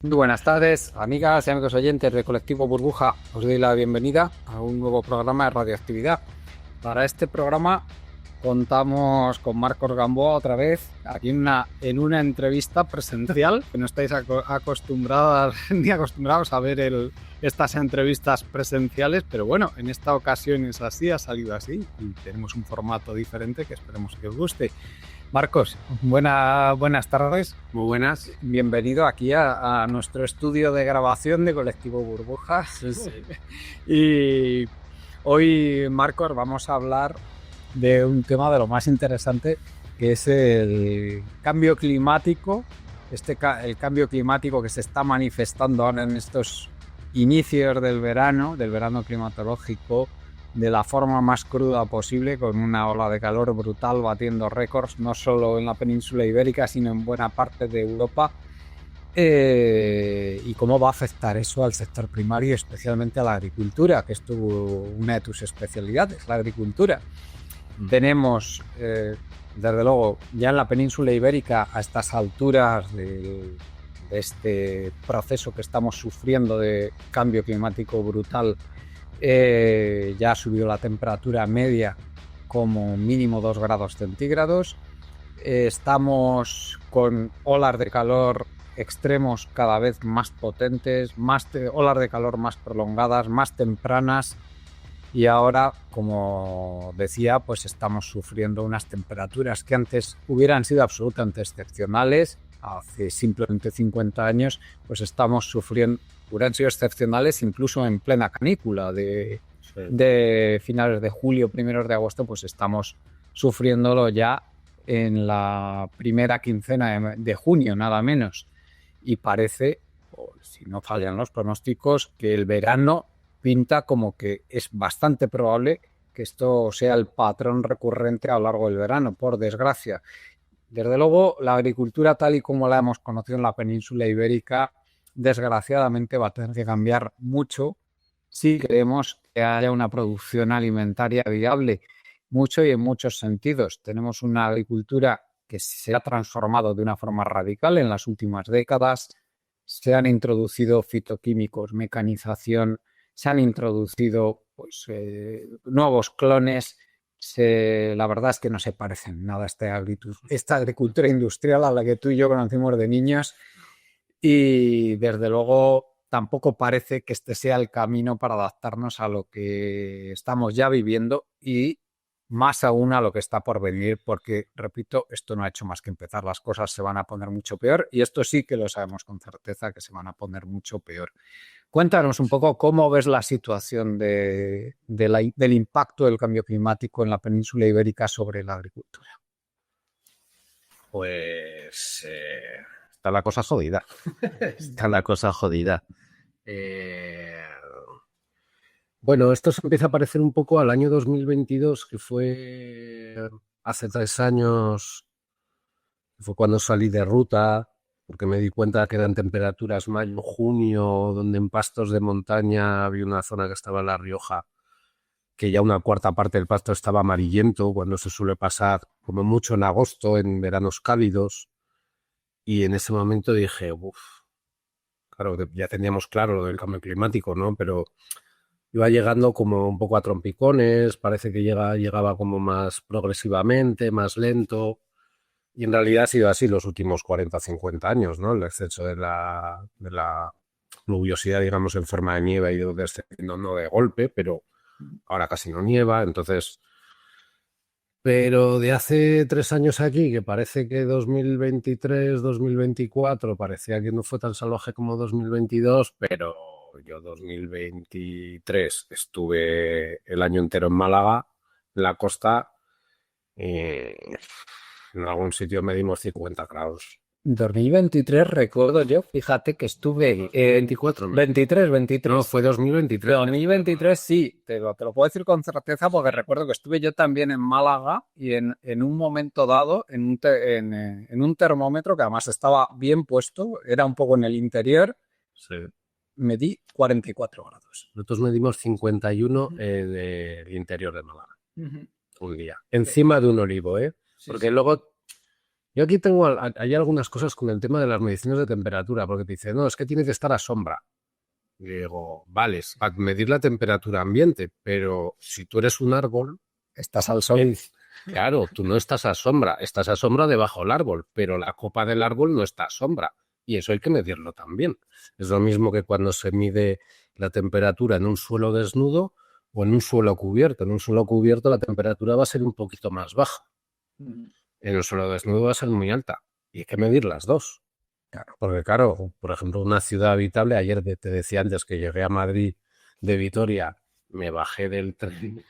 Muy buenas tardes, amigas y amigos oyentes de Colectivo Burbuja. Os doy la bienvenida a un nuevo programa de radioactividad. Para este programa contamos con Marcos Gamboa otra vez, aquí en una entrevista presencial, que no estáis acostumbrados ni acostumbrados a ver estas entrevistas presenciales, pero bueno, en esta ocasión es así, ha salido así y tenemos un formato diferente que esperemos que os guste. Marcos, buenas tardes. Muy buenas. Bienvenido aquí a nuestro estudio de grabación de Colectivo Burbuja. Sí. Y hoy, Marcos, vamos a hablar de un tema de lo más interesante, que es el cambio climático. El cambio climático que se está manifestando ahora en estos inicios del verano climatológico, de la forma más cruda posible, con una ola de calor brutal batiendo récords, no solo en la península ibérica, sino en buena parte de Europa. Y cómo va a afectar eso al sector primario y especialmente a la agricultura, que es una de tus especialidades, la agricultura. Tenemos, desde luego, ya en la península ibérica, a estas alturas de este proceso que estamos sufriendo de cambio climático brutal, ya ha subido la temperatura media como mínimo 2 grados centígrados. Estamos con olas de calor extremos cada vez más potentes, olas de calor más prolongadas, más tempranas, y ahora, como decía, pues estamos sufriendo unas temperaturas que antes hubieran sido absolutamente excepcionales. Hace simplemente 50 años, pues estamos sufriendo, hubieran sido excepcionales incluso en plena canícula de finales de julio, primeros de agosto, pues estamos sufriéndolo ya en la primera quincena de junio, nada menos. Y parece, si no fallan los pronósticos, que el verano pinta como que es bastante probable que esto sea el patrón recurrente a lo largo del verano, por desgracia. Desde luego, la agricultura tal y como la hemos conocido en la península ibérica, desgraciadamente va a tener que cambiar mucho si queremos que haya una producción alimentaria viable, mucho y en muchos sentidos. Tenemos una agricultura que se ha transformado de una forma radical en las últimas décadas. Se han introducido fitoquímicos, mecanización, se han introducido nuevos clones. La verdad es que no se parecen nada a esta agricultura industrial a la que tú y yo conocimos de niños, y desde luego tampoco parece que este sea el camino para adaptarnos a lo que estamos ya viviendo y más aún a lo que está por venir, porque, repito, esto no ha hecho más que empezar. Las cosas se van a poner mucho peor y esto sí que lo sabemos con certeza, que se van a poner mucho peor. Cuéntanos un poco cómo ves la situación del impacto del cambio climático en la península ibérica sobre la agricultura. Pues está la cosa jodida. Está la cosa jodida. Bueno, esto se empieza a parecer un poco al año 2022, que fue hace 3 años, fue cuando salí de ruta, porque me di cuenta que eran temperaturas mayo, junio, donde en pastos de montaña había una zona que estaba en La Rioja, que ya una cuarta parte del pasto estaba amarillento, cuando se suele pasar como mucho en agosto, en veranos cálidos. Y en ese momento dije, uff, claro, ya teníamos claro lo del cambio climático, ¿no? Pero iba llegando como un poco a trompicones, parece que llegaba como más progresivamente, más lento. Y en realidad ha sido así los últimos 40, 50 años, ¿no? El exceso de la pluviosidad, digamos, en forma de nieve ha ido descendiendo, no de golpe, pero ahora casi no nieva, entonces. Pero de hace 3 años aquí, que parece que 2023, 2024, parecía que no fue tan salvaje como 2022, pero yo 2023 estuve el año entero en Málaga, en la costa, y en algún sitio medimos 50 grados. 2023 recuerdo yo, fíjate que estuve 24, ¿no? 23. No, fue 2023. 2023 sí, te lo puedo decir con certeza porque recuerdo que estuve yo también en Málaga y en un momento dado, en un termómetro que además estaba bien puesto, era un poco en el interior, Sí. medí 44 grados. Nosotros medimos 51 en el interior de Málaga, un día. Encima de un olivo, ¿eh? Sí, Porque sí. luego Yo aquí hay algunas cosas con el tema de las mediciones de temperatura, porque te dice, no, es que tiene que estar a sombra. Y digo, vale, es para medir la temperatura ambiente, pero si tú eres un árbol, Estás al sol. claro, tú no estás a sombra debajo del árbol, pero la copa del árbol no está a sombra. Y eso hay que medirlo también. Es lo mismo que cuando se mide la temperatura en un suelo desnudo o en un suelo cubierto. En un suelo cubierto la temperatura va a ser un poquito más baja. En un suelo desnudo va a ser muy alta. Y hay que medir las dos. Claro. Porque claro, por ejemplo, una ciudad habitable, ayer te decía antes que llegué a Madrid de Vitoria, me bajé del tren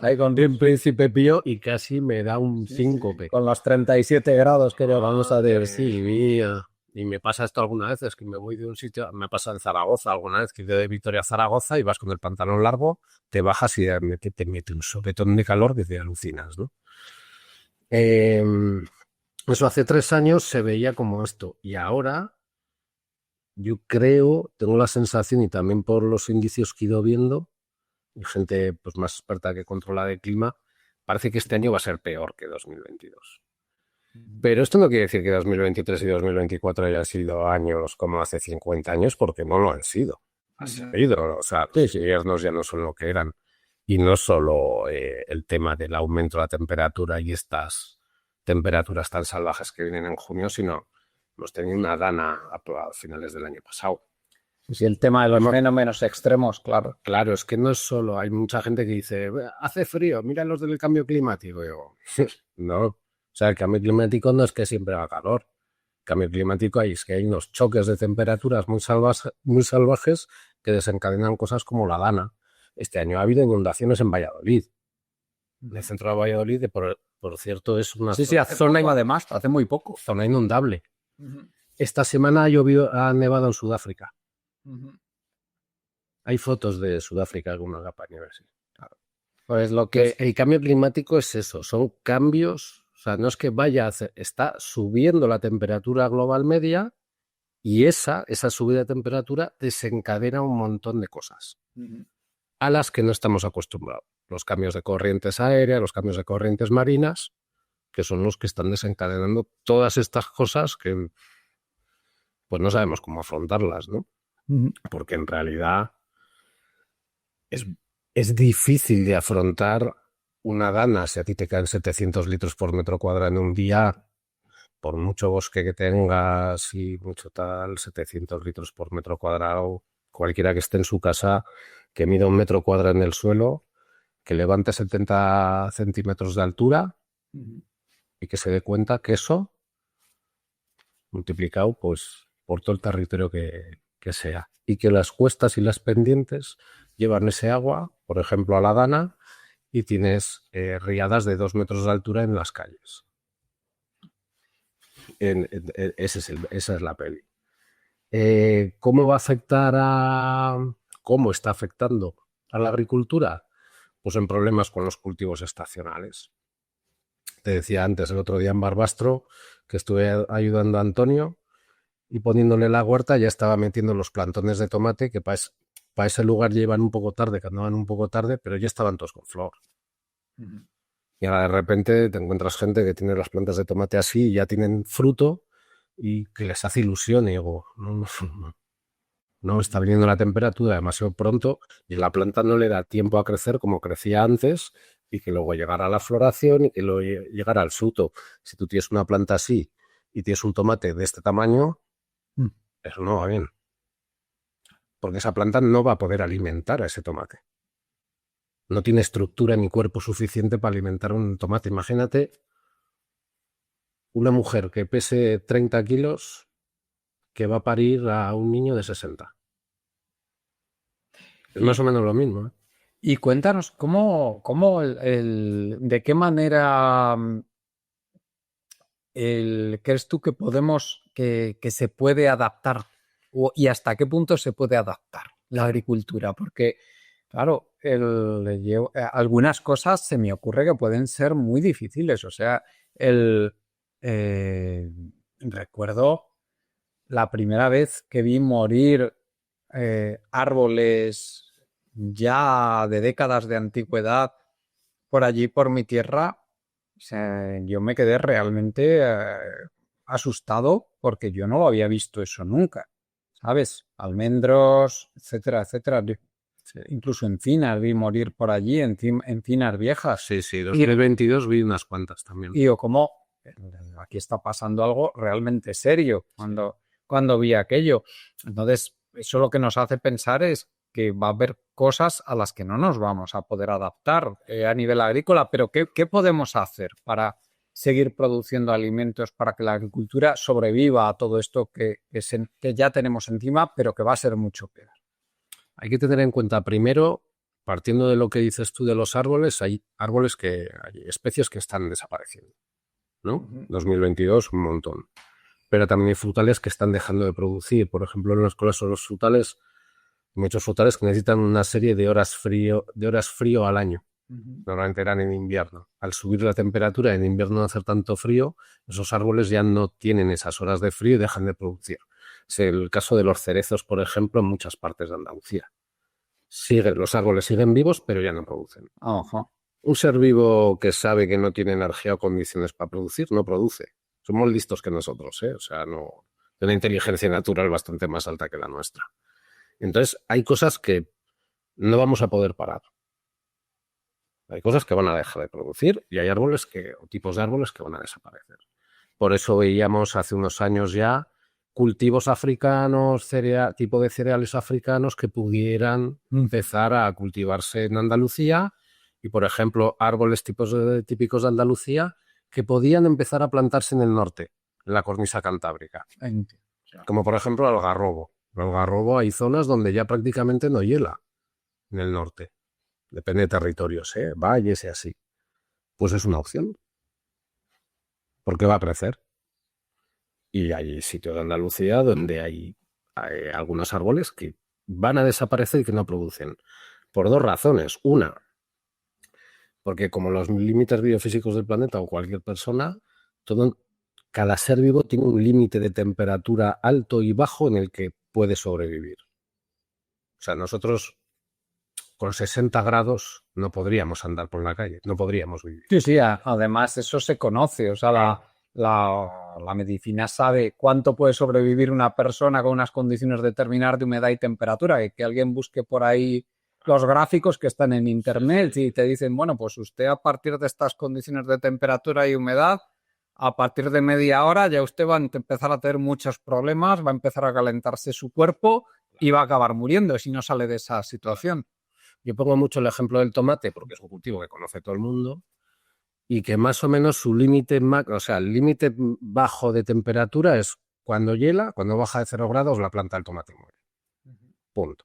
Ahí en Príncipe Pío y casi me da un síncope. con los 37 grados que Vamos a ver, sí, mía. Y me pasa esto alguna vez, es que me voy de un sitio, me pasa en Zaragoza alguna vez, que he ido de Vitoria a Zaragoza y vas con el pantalón largo, te bajas y te mete un sopetón de calor que te alucinas, ¿no? Eso hace 3 años se veía como esto. Y ahora, yo creo, tengo la sensación, y también por los indicios que he ido viendo, y gente pues, más experta que controla de clima, parece que este año va a ser peor que 2022. Pero esto no quiere decir que 2023 y 2024 hayan sido años como hace 50 años, porque no lo han sido. Han sido, o sea, los inviernos ya no son lo que eran. Y no solo el tema del aumento de la temperatura y estas temperaturas tan salvajes que vienen en junio, sino hemos tenido una dana a finales del año pasado. Sí, el tema de los fenómenos extremos, claro. Claro, es que no es solo, hay mucha gente que dice, hace frío, mira los del cambio climático. Yo, no, o sea, el cambio climático no es que siempre haga calor. El cambio climático es que hay unos choques de temperaturas muy salvajes que desencadenan cosas como la dana. Este año ha habido inundaciones en Valladolid. En el centro de Valladolid, por cierto, es una zona además, hace muy poco. Zona inundable. Esta semana ha nevado en Sudáfrica. Hay fotos de Sudáfrica, alguna capa de nieve, sí. Claro. Pues lo que el cambio climático es eso, son cambios, o sea, no es que vaya a hacer, está subiendo la temperatura global media y esa subida de temperatura desencadena un montón de cosas a las que no estamos acostumbrados. Los cambios de corrientes aéreas, los cambios de corrientes marinas, que son los que están desencadenando todas estas cosas que pues no sabemos cómo afrontarlas, ¿no? Porque en realidad es difícil de afrontar una dana si a ti te caen 700 litros por metro cuadrado en un día, por mucho bosque que tengas y mucho tal, 700 litros por metro cuadrado, cualquiera que esté en su casa, que mida 1 metro cuadrado en el suelo, que levante 70 centímetros de altura y que se dé cuenta que eso, multiplicado pues por todo el territorio que sea, y que las cuestas y las pendientes llevan ese agua, por ejemplo, a la dana, y tienes riadas de 2 metros de altura en las calles. Esa es la peli. ¿Cómo va a afectar cómo está afectando a la agricultura? Pues en problemas con los cultivos estacionales. Te decía antes, el otro día en Barbastro, que estuve ayudando a Antonio y poniéndole la huerta, ya estaba metiendo los plantones de tomate que para ese lugar llevan un poco tarde, que andaban un poco tarde, pero ya estaban todos con flor. Y ahora de repente te encuentras gente que tiene las plantas de tomate así y ya tienen fruto y que les hace ilusión. Y digo, no está viniendo la temperatura demasiado pronto y la planta no le da tiempo a crecer como crecía antes y que luego llegara a la floración y que luego llegara al fruto. Si tú tienes una planta así y tienes un tomate de este tamaño, eso no va bien. Porque esa planta no va a poder alimentar a ese tomate. No tiene estructura ni cuerpo suficiente para alimentar un tomate. Imagínate una mujer que pese 30 kilos que va a parir a un niño de 60. Es más o menos lo mismo, ¿eh? Y cuéntanos, ¿de qué manera crees tú que que se puede adaptar y hasta qué punto se puede adaptar la agricultura? Porque, claro, algunas cosas se me ocurre que pueden ser muy difíciles. O sea, recuerdo la primera vez que vi morir árboles ya de décadas de antigüedad por allí, por mi tierra. sea, yo me quedé realmente asustado porque yo no lo había visto eso nunca, ¿sabes? Almendros, etcétera, etcétera. Sí, Incluso encinas vi morir por allí, encinas viejas. sí, 2022 vi unas cuantas también. Y yo como, aquí está pasando algo realmente serio cuando vi aquello. Entonces, eso lo que nos hace pensar es que va a haber cosas a las que no nos vamos a poder adaptar a nivel agrícola, pero ¿qué podemos hacer para seguir produciendo alimentos para que la agricultura sobreviva a todo esto que ya tenemos encima, pero que va a ser mucho peor? Hay que tener en cuenta primero, partiendo de lo que dices tú de los árboles, hay especies que están desapareciendo, ¿no? 2022, un montón. Pero también hay frutales que están dejando de producir. Por ejemplo, en los casos de los frutales, muchos frutales que necesitan una serie de horas frío al año. Normalmente eran en invierno. Al subir la temperatura, en invierno no hacer tanto frío, esos árboles ya no tienen esas horas de frío y dejan de producir. Es el caso de los cerezos, por ejemplo, en muchas partes de Andalucía. Los árboles siguen vivos, pero ya no producen. Ajá. Un ser vivo que sabe que no tiene energía o condiciones para producir, no produce. Somos listos que nosotros, ¿eh? O sea, no, de una inteligencia natural bastante más alta que la nuestra. Entonces, hay cosas que no vamos a poder parar. Hay cosas que van a dejar de producir y hay o tipos de árboles que van a desaparecer. Por eso veíamos hace unos años ya cultivos africanos, tipo de cereales africanos que pudieran empezar a cultivarse en Andalucía y, por ejemplo, árboles típicos de Andalucía que podían empezar a plantarse en el norte, en la cornisa cantábrica. Como, por ejemplo, el algarrobo. El algarrobo hay zonas donde ya prácticamente no hiela en el norte. Depende de territorios, valles y así. Pues es una opción. Porque va a crecer. Y hay sitios de Andalucía donde hay algunos árboles que van a desaparecer y que no producen. Por dos razones. Una, porque como los límites biofísicos del planeta o cualquier persona, cada ser vivo tiene un límite de temperatura alto y bajo en el que puede sobrevivir. O sea, nosotros con 60 grados no podríamos andar por la calle, no podríamos vivir. Sí, además eso se conoce, o sea, la medicina sabe cuánto puede sobrevivir una persona con unas condiciones determinadas de humedad y temperatura, y que alguien busque por ahí los gráficos que están en internet y te dicen, bueno, pues usted a partir de estas condiciones de temperatura y humedad, a partir de media hora ya usted va a empezar a tener muchos problemas, va a empezar a calentarse su cuerpo y va a acabar muriendo si no sale de esa situación. Yo pongo mucho el ejemplo del tomate porque es un cultivo que conoce todo el mundo y que más o menos su límite, o sea, el límite bajo de temperatura es cuando hiela, cuando baja de 0 grados, la planta del tomate muere. Punto.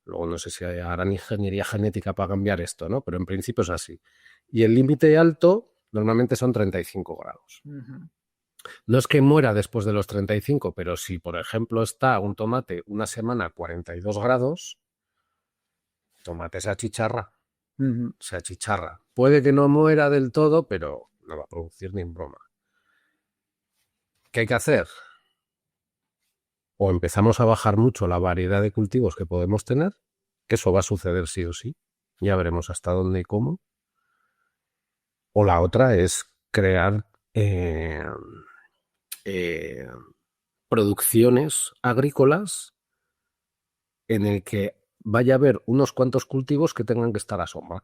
Luego no sé si harán ingeniería genética para cambiar esto, ¿no? Pero en principio es así. Y el límite alto normalmente son 35 grados. No es que muera después de los 35, pero si, por ejemplo, está un tomate una semana a 42 grados, el tomate se achicharra. Se achicharra. Puede que no muera del todo, pero no va a producir ni en broma. ¿Qué hay que hacer? O empezamos a bajar mucho la variedad de cultivos que podemos tener, que eso va a suceder sí o sí, ya veremos hasta dónde y cómo. O la otra es crear producciones agrícolas en el que vaya a haber unos cuantos cultivos que tengan que estar a sombra.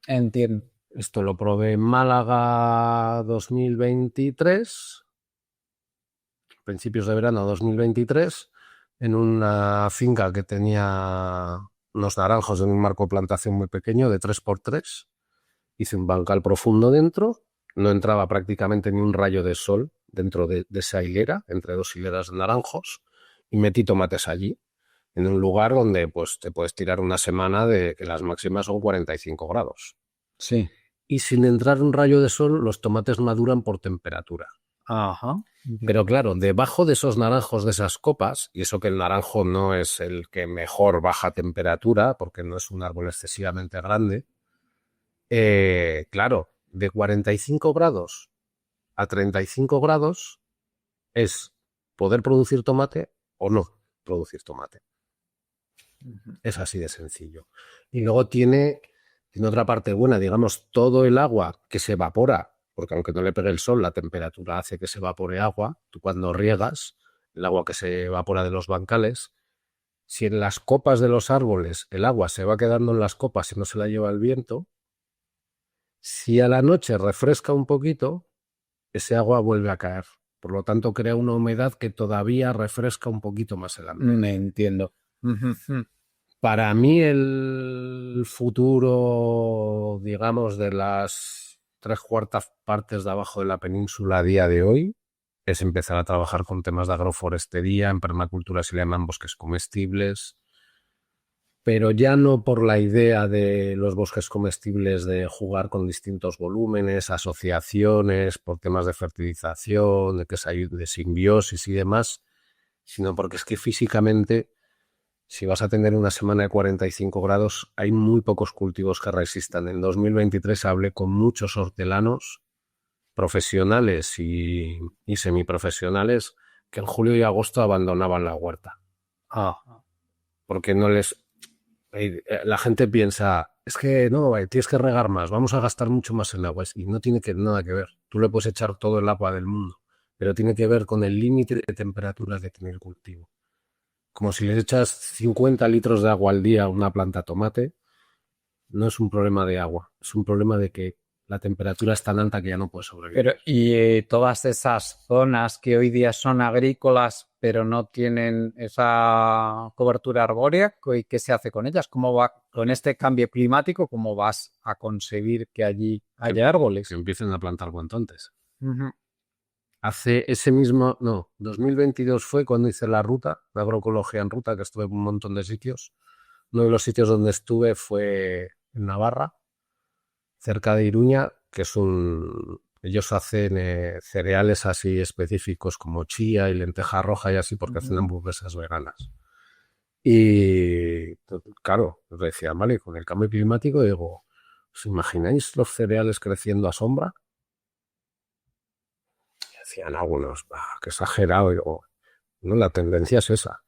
Entiendo. Esto lo probé en Málaga 2023, principios de verano 2023, en una finca que tenía unos naranjos en un marco de plantación muy pequeño de 3x3. Hice un bancal profundo dentro, no entraba prácticamente ni un rayo de sol dentro de esa hilera, entre dos hileras de naranjos, y metí tomates allí, en un lugar donde pues te puedes tirar una semana de que las máximas son 45 grados. Sí. Y sin entrar un rayo de sol, los tomates maduran por temperatura. Ajá. Pero claro, debajo de esos naranjos, de esas copas, y eso que el naranjo no es el que mejor baja temperatura, porque no es un árbol excesivamente grande, claro, de 45 grados a 35 grados es poder producir tomate o no producir tomate. Es así de sencillo. Y luego tiene Tiene otra parte buena, digamos, todo el agua que se evapora, porque aunque no le pegue el sol, la temperatura hace que se evapore agua. Tú cuando riegas, el agua que se evapora de los bancales, si en las copas de los árboles el agua se va quedando en las copas y no se la lleva el viento, si a la noche refresca un poquito, ese agua vuelve a caer. Por lo tanto, crea una humedad que todavía refresca un poquito más el ambiente. Me entiendo. Para mí el futuro, digamos, de las 3/4 partes de abajo de la península a día de hoy es empezar a trabajar con temas de agroforestería, en permacultura se le llaman bosques comestibles, pero ya no por la idea de los bosques comestibles de jugar con distintos volúmenes, asociaciones, por temas de fertilización, de simbiosis y demás, sino porque es que físicamente, si vas a tener una semana de 45 grados, hay muy pocos cultivos que resistan. En 2023 hablé con muchos hortelanos profesionales y semiprofesionales que en julio y agosto abandonaban la huerta. Porque no les... La gente piensa, es que no, tienes que regar más, vamos a gastar mucho más en agua. Y no tiene nada que ver. Tú le puedes echar todo el agua del mundo, pero tiene que ver con el límite de temperaturas que tiene el cultivo. Como si le echas 50 litros de agua al día a una planta de tomate, no es un problema de agua, es un problema de que la temperatura es tan alta que ya no puede sobrevivir. Pero, y todas esas zonas que hoy día son agrícolas, pero no tienen esa cobertura arbórea, ¿qué se hace con ellas? ¿Cómo va con este cambio climático? ¿Cómo vas a conseguir que allí haya árboles? Que empiecen a plantar cuanto antes. Hace ese mismo, 2022 fue cuando hice la ruta, la agroecología en ruta, que estuve en un montón de sitios. Uno de los sitios donde estuve fue en Navarra, cerca de Iruña, que es ellos hacen cereales así específicos como chía y lenteja roja y así, porque hacen hamburguesas veganas. Y claro, decía, vale, con el cambio climático, digo, ¿os imagináis los cereales creciendo a sombra? Y decían algunos, qué exagerado. Digo, no, la tendencia es esa.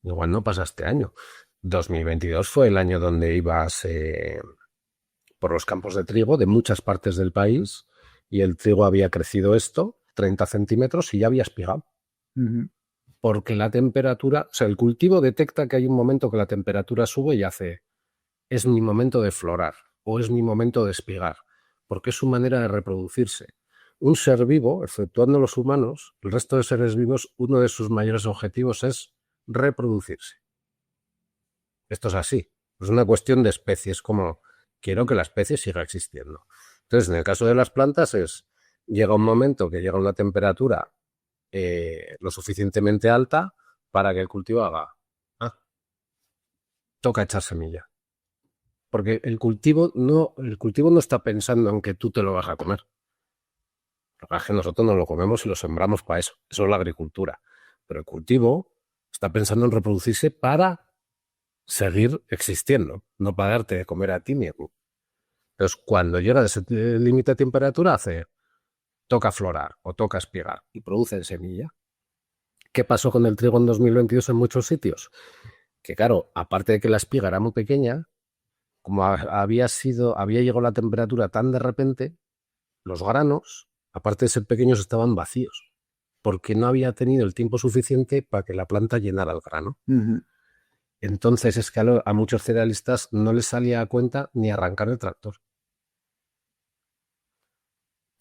Igual no pasa este año. 2022 fue el año donde ibas por los campos de trigo de muchas partes del país y el trigo había crecido 30 centímetros y ya había espigado. Porque la temperatura, o sea, el cultivo detecta que hay un momento que la temperatura sube y hace, es mi momento de florar o es mi momento de espigar, porque es su manera de reproducirse. Un ser vivo, exceptuando los humanos, el resto de seres vivos, uno de sus mayores objetivos es reproducirse. Esto es así, es una cuestión de especies, como quiero que la especie siga existiendo. Entonces, en el caso de las plantas llega un momento que llega una temperatura lo suficientemente alta para que el cultivo haga, toca echar semilla. Porque el cultivo no está pensando en que tú te lo vas a comer. Es que nosotros nos lo comemos y lo sembramos para eso. Eso es la agricultura. Pero el cultivo está pensando en reproducirse para seguir existiendo, no para darte de comer a ti ni a mí. Entonces, cuando llega a ese límite de temperatura, toca florar o toca espigar y producen semilla. ¿Qué pasó con el trigo en 2022 en muchos sitios? Que claro, aparte de que la espiga era muy pequeña, como había llegado la temperatura tan de repente, los granos, aparte de ser pequeños, estaban vacíos, porque no había tenido el tiempo suficiente para que la planta llenara el grano. Entonces es que a muchos cerealistas no les salía a cuenta ni arrancar el tractor.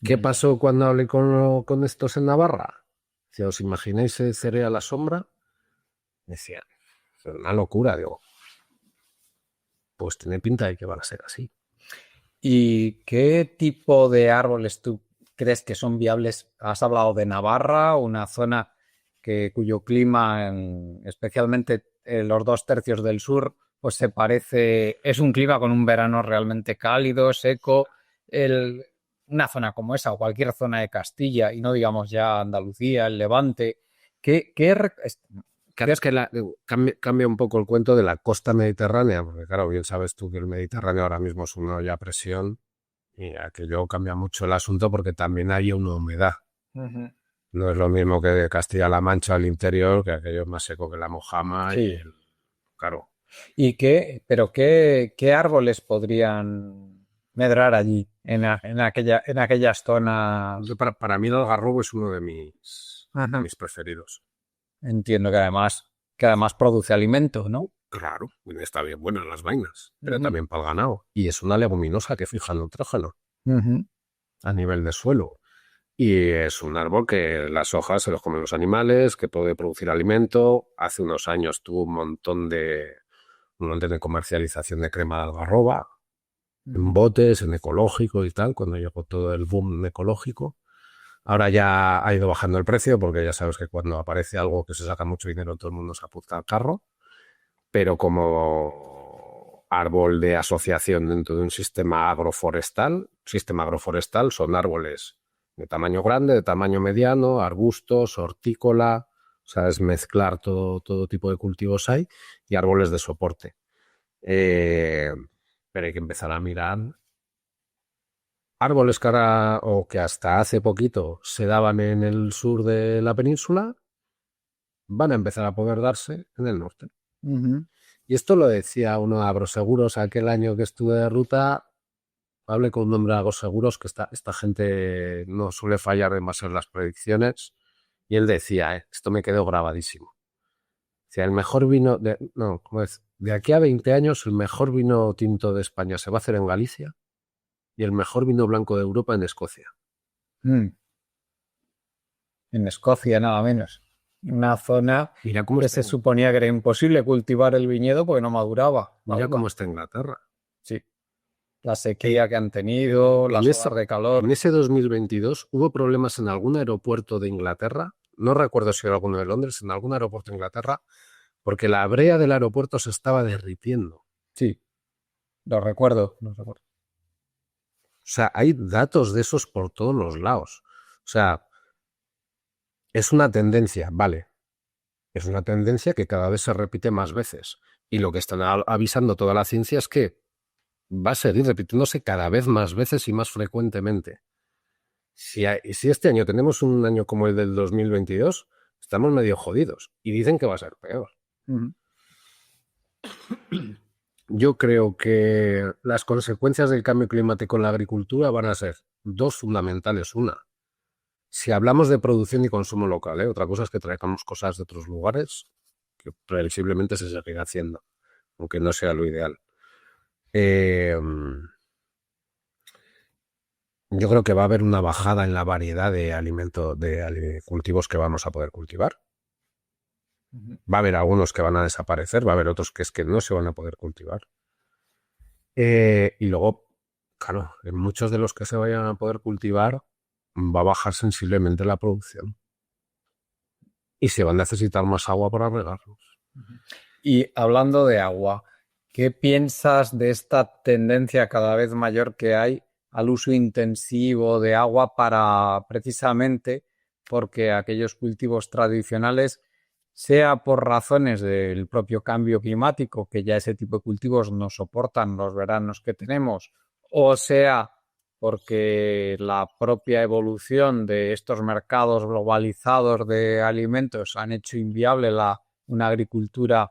¿Qué pasó cuando hablé con estos en Navarra? Si os imagináis el cereal a la sombra, decían, es una locura, digo. Pues tiene pinta de que van a ser así. ¿Y qué tipo de árboles tú crees que son viables? Has hablado de Navarra, una zona cuyo clima, especialmente los 2/3 del sur, pues es un clima con un verano realmente cálido, seco. Una zona como esa o cualquier zona de Castilla, y no digamos ya Andalucía, el Levante, Claro, es que cambia un poco el cuento de la costa mediterránea, porque claro, bien sabes tú que el Mediterráneo ahora mismo es una olla a presión y aquello cambia mucho el asunto porque también hay una humedad. No es lo mismo que de Castilla-La Mancha al interior, que aquello es más seco que la mojama. Sí. Claro, ¿Qué árboles podrían medrar allí, en aquellas zonas? Para mí el algarrobo es uno de Ajá. mis preferidos. Entiendo que además produce alimento, ¿no? Claro, está bien buena las vainas, pero Ujú. también para el ganado. Y es una leguminosa que fija el nitrógeno Ujú. a nivel de suelo. Y es un árbol que las hojas se los comen los animales, que puede producir alimento. Hace unos años tuvo un montón de comercialización de crema de algarroba, en botes, en ecológico y tal, cuando llegó todo el boom ecológico. Ahora ya ha ido bajando el precio porque ya sabes que cuando aparece algo que se saca mucho dinero todo el mundo se apunta al carro, pero como árbol de asociación dentro de un sistema agroforestal son árboles de tamaño grande, de tamaño mediano, arbustos, hortícola, o sea, es mezclar todo tipo de cultivos hay y árboles de soporte. Pero hay que empezar a mirar árboles que ahora, o que hasta hace poquito se daban en el sur de la península, van a empezar a poder darse en el norte. Ujú. Y esto lo decía uno de Agroseguros aquel año que estuve de ruta. Hablé con un hombre de Agroseguros que esta gente no suele fallar demasiado en las predicciones. Y él decía, esto me quedó grabadísimo. Decía, el mejor vino, no, ¿cómo es? De aquí a 20 años, el mejor vino tinto de España se va a hacer en Galicia y el mejor vino blanco de Europa en Escocia. Mm. En Escocia, nada menos. Una zona Mira cómo que está, se suponía que era imposible cultivar el viñedo porque no maduraba la mira uva. cómo está Inglaterra. Sí. La sequía que han tenido, En las ese, olas de en calor. ese 2022 hubo problemas en algún aeropuerto de Inglaterra, no recuerdo si era alguno de Londres, en algún aeropuerto de Inglaterra, porque la brea del aeropuerto se estaba derritiendo. O Sí, lo recuerdo, lo recuerdo. sea, hay datos de esos por todos los lados. O sea, es una tendencia, vale. Es una tendencia que cada vez se repite más veces. Y lo que están avisando toda la ciencia es que va a seguir repitiéndose cada vez más veces y más frecuentemente. Si este año tenemos un año como el del 2022, estamos medio jodidos. Y dicen que va a ser peor. Ujú. Yo creo que las consecuencias del cambio climático en la agricultura van a ser dos fundamentales. Una, si hablamos de producción y consumo local, otra cosa es que traigamos cosas de otros lugares, que previsiblemente se seguirá haciendo, aunque no sea lo ideal. Eh, yo creo que va a haber una bajada en la variedad de alimentos, de cultivos que vamos a poder cultivar. Ujú. Va a haber algunos que van a desaparecer, va a haber otros que es que no se van a poder cultivar. Y luego, claro, en muchos de los que se vayan a poder cultivar va a bajar sensiblemente la producción y se va a necesitar más agua para regarlos. Y hablando de agua, ¿qué piensas de esta tendencia cada vez mayor que hay al uso intensivo de agua para precisamente porque aquellos cultivos tradicionales, sea por razones del propio cambio climático, que ya ese tipo de cultivos no soportan los veranos que tenemos, o sea porque la propia evolución de estos mercados globalizados de alimentos han hecho inviable una agricultura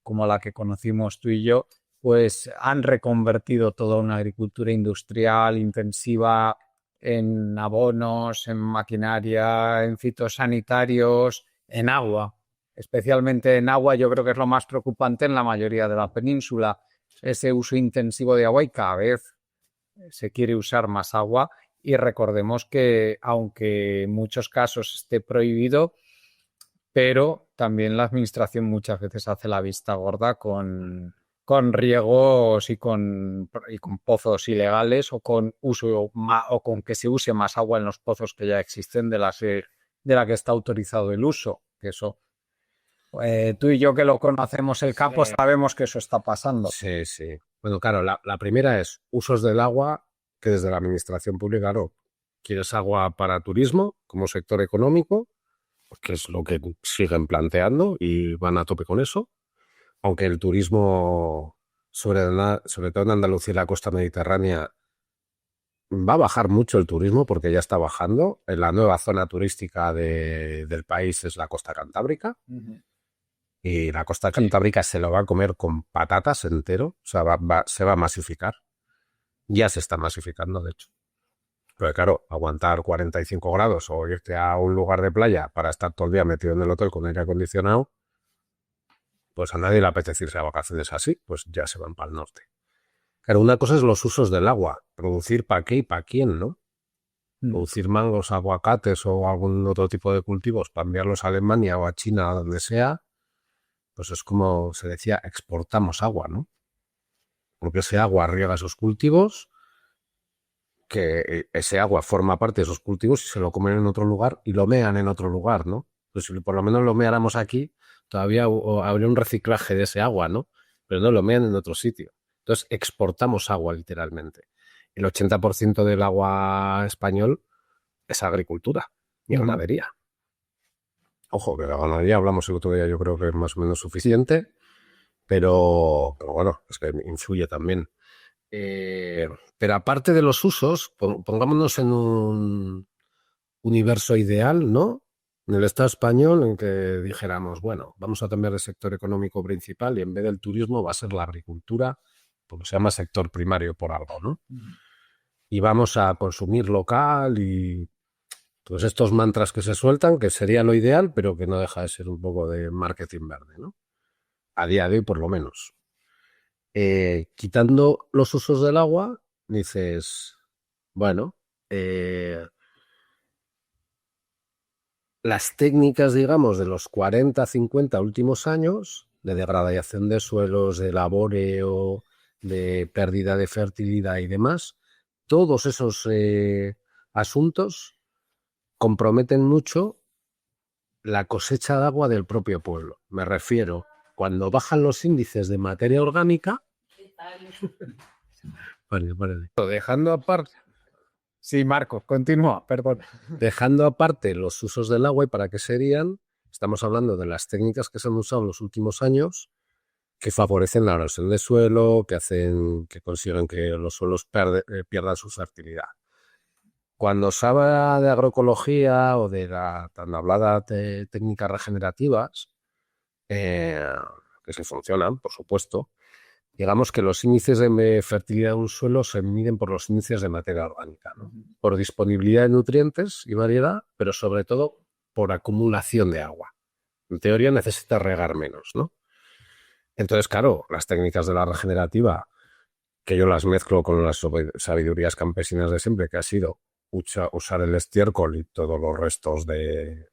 como la que conocimos tú y yo, pues han reconvertido toda una agricultura industrial intensiva en abonos, en maquinaria, en fitosanitarios, en agua. Especialmente en agua, yo creo que es lo más preocupante en la mayoría de la península, ese uso intensivo de agua, y cada vez se quiere usar más agua. Y recordemos que aunque en muchos casos esté prohibido, pero también la administración muchas veces hace la vista gorda con riegos y con pozos ilegales, o con uso o con que se use más agua en los pozos que ya existen de la que está autorizado el uso. Que eso, tú y yo que lo conocemos el campo sabemos que eso está pasando. Sí, sí. Bueno, claro, la primera es usos del agua, que desde la administración pública, no. ¿Quieres agua para turismo como sector económico? Que es lo que siguen planteando y van a tope con eso. Aunque el turismo, sobre todo en Andalucía y la costa mediterránea, va a bajar mucho el turismo porque ya está bajando. En la nueva zona turística del país es la costa cantábrica. Uh-huh. Y la costa cantábrica se lo va a comer con patatas entero, o sea, se va a masificar. Ya se está masificando, de hecho. Pero claro, aguantar 45 grados o irte a un lugar de playa para estar todo el día metido en el hotel con aire acondicionado, pues a nadie le apetece irse a vacaciones así, pues ya se van para el norte. Claro, una cosa es los usos del agua, producir para qué y para quién, ¿no? Producir mangos, aguacates o algún otro tipo de cultivos para enviarlos a Alemania o a China, a donde sea, pues es como se decía, exportamos agua, ¿no? Porque ese agua riega esos cultivos, que ese agua forma parte de esos cultivos y se lo comen en otro lugar y lo mean en otro lugar, ¿no? Pues si por lo menos lo meáramos aquí, todavía habría un reciclaje de ese agua, ¿no? Pero no lo mean en otro sitio. Entonces exportamos agua literalmente. El 80% del agua español es agricultura y ganadería. Ojo, que la ganadería hablamos el otro día, yo creo que es más o menos suficiente, pero bueno, es que influye también. Pero aparte de los usos, pongámonos en un universo ideal, ¿no? En el Estado español, en que dijéramos, bueno, vamos a cambiar de sector económico principal y en vez del turismo va a ser la agricultura, porque se llama sector primario por algo, ¿no? Y vamos a consumir local y todos estos mantras que se sueltan, que sería lo ideal, pero que no deja de ser un poco de marketing verde, ¿no? A día de hoy, por lo menos. Quitando los usos del agua, dices, bueno, las técnicas, digamos, de los 40, 50 últimos años, de degradación de suelos, de laboreo, de pérdida de fertilidad y demás, todos esos asuntos comprometen mucho la cosecha de agua del propio pueblo. Me refiero, cuando bajan los índices de materia orgánica... Vale. Dejando aparte... Sí, Marcos, continúa, perdón. Dejando aparte los usos del agua y para qué serían, estamos hablando de las técnicas que se han usado en los últimos años que favorecen la erosión de suelo, que consiguen que los suelos pierdan su fertilidad. Cuando se habla de agroecología o de la tan hablada técnicas regenerativas, que sí funcionan, por supuesto, digamos que los índices de fertilidad de un suelo se miden por los índices de materia orgánica, ¿no? Por disponibilidad de nutrientes y variedad, pero sobre todo por acumulación de agua. En teoría necesita regar menos, ¿no? Entonces, claro, las técnicas de la regenerativa, que yo las mezclo con las sabidurías campesinas de siempre, que ha sido usar el estiércol y todos los restos de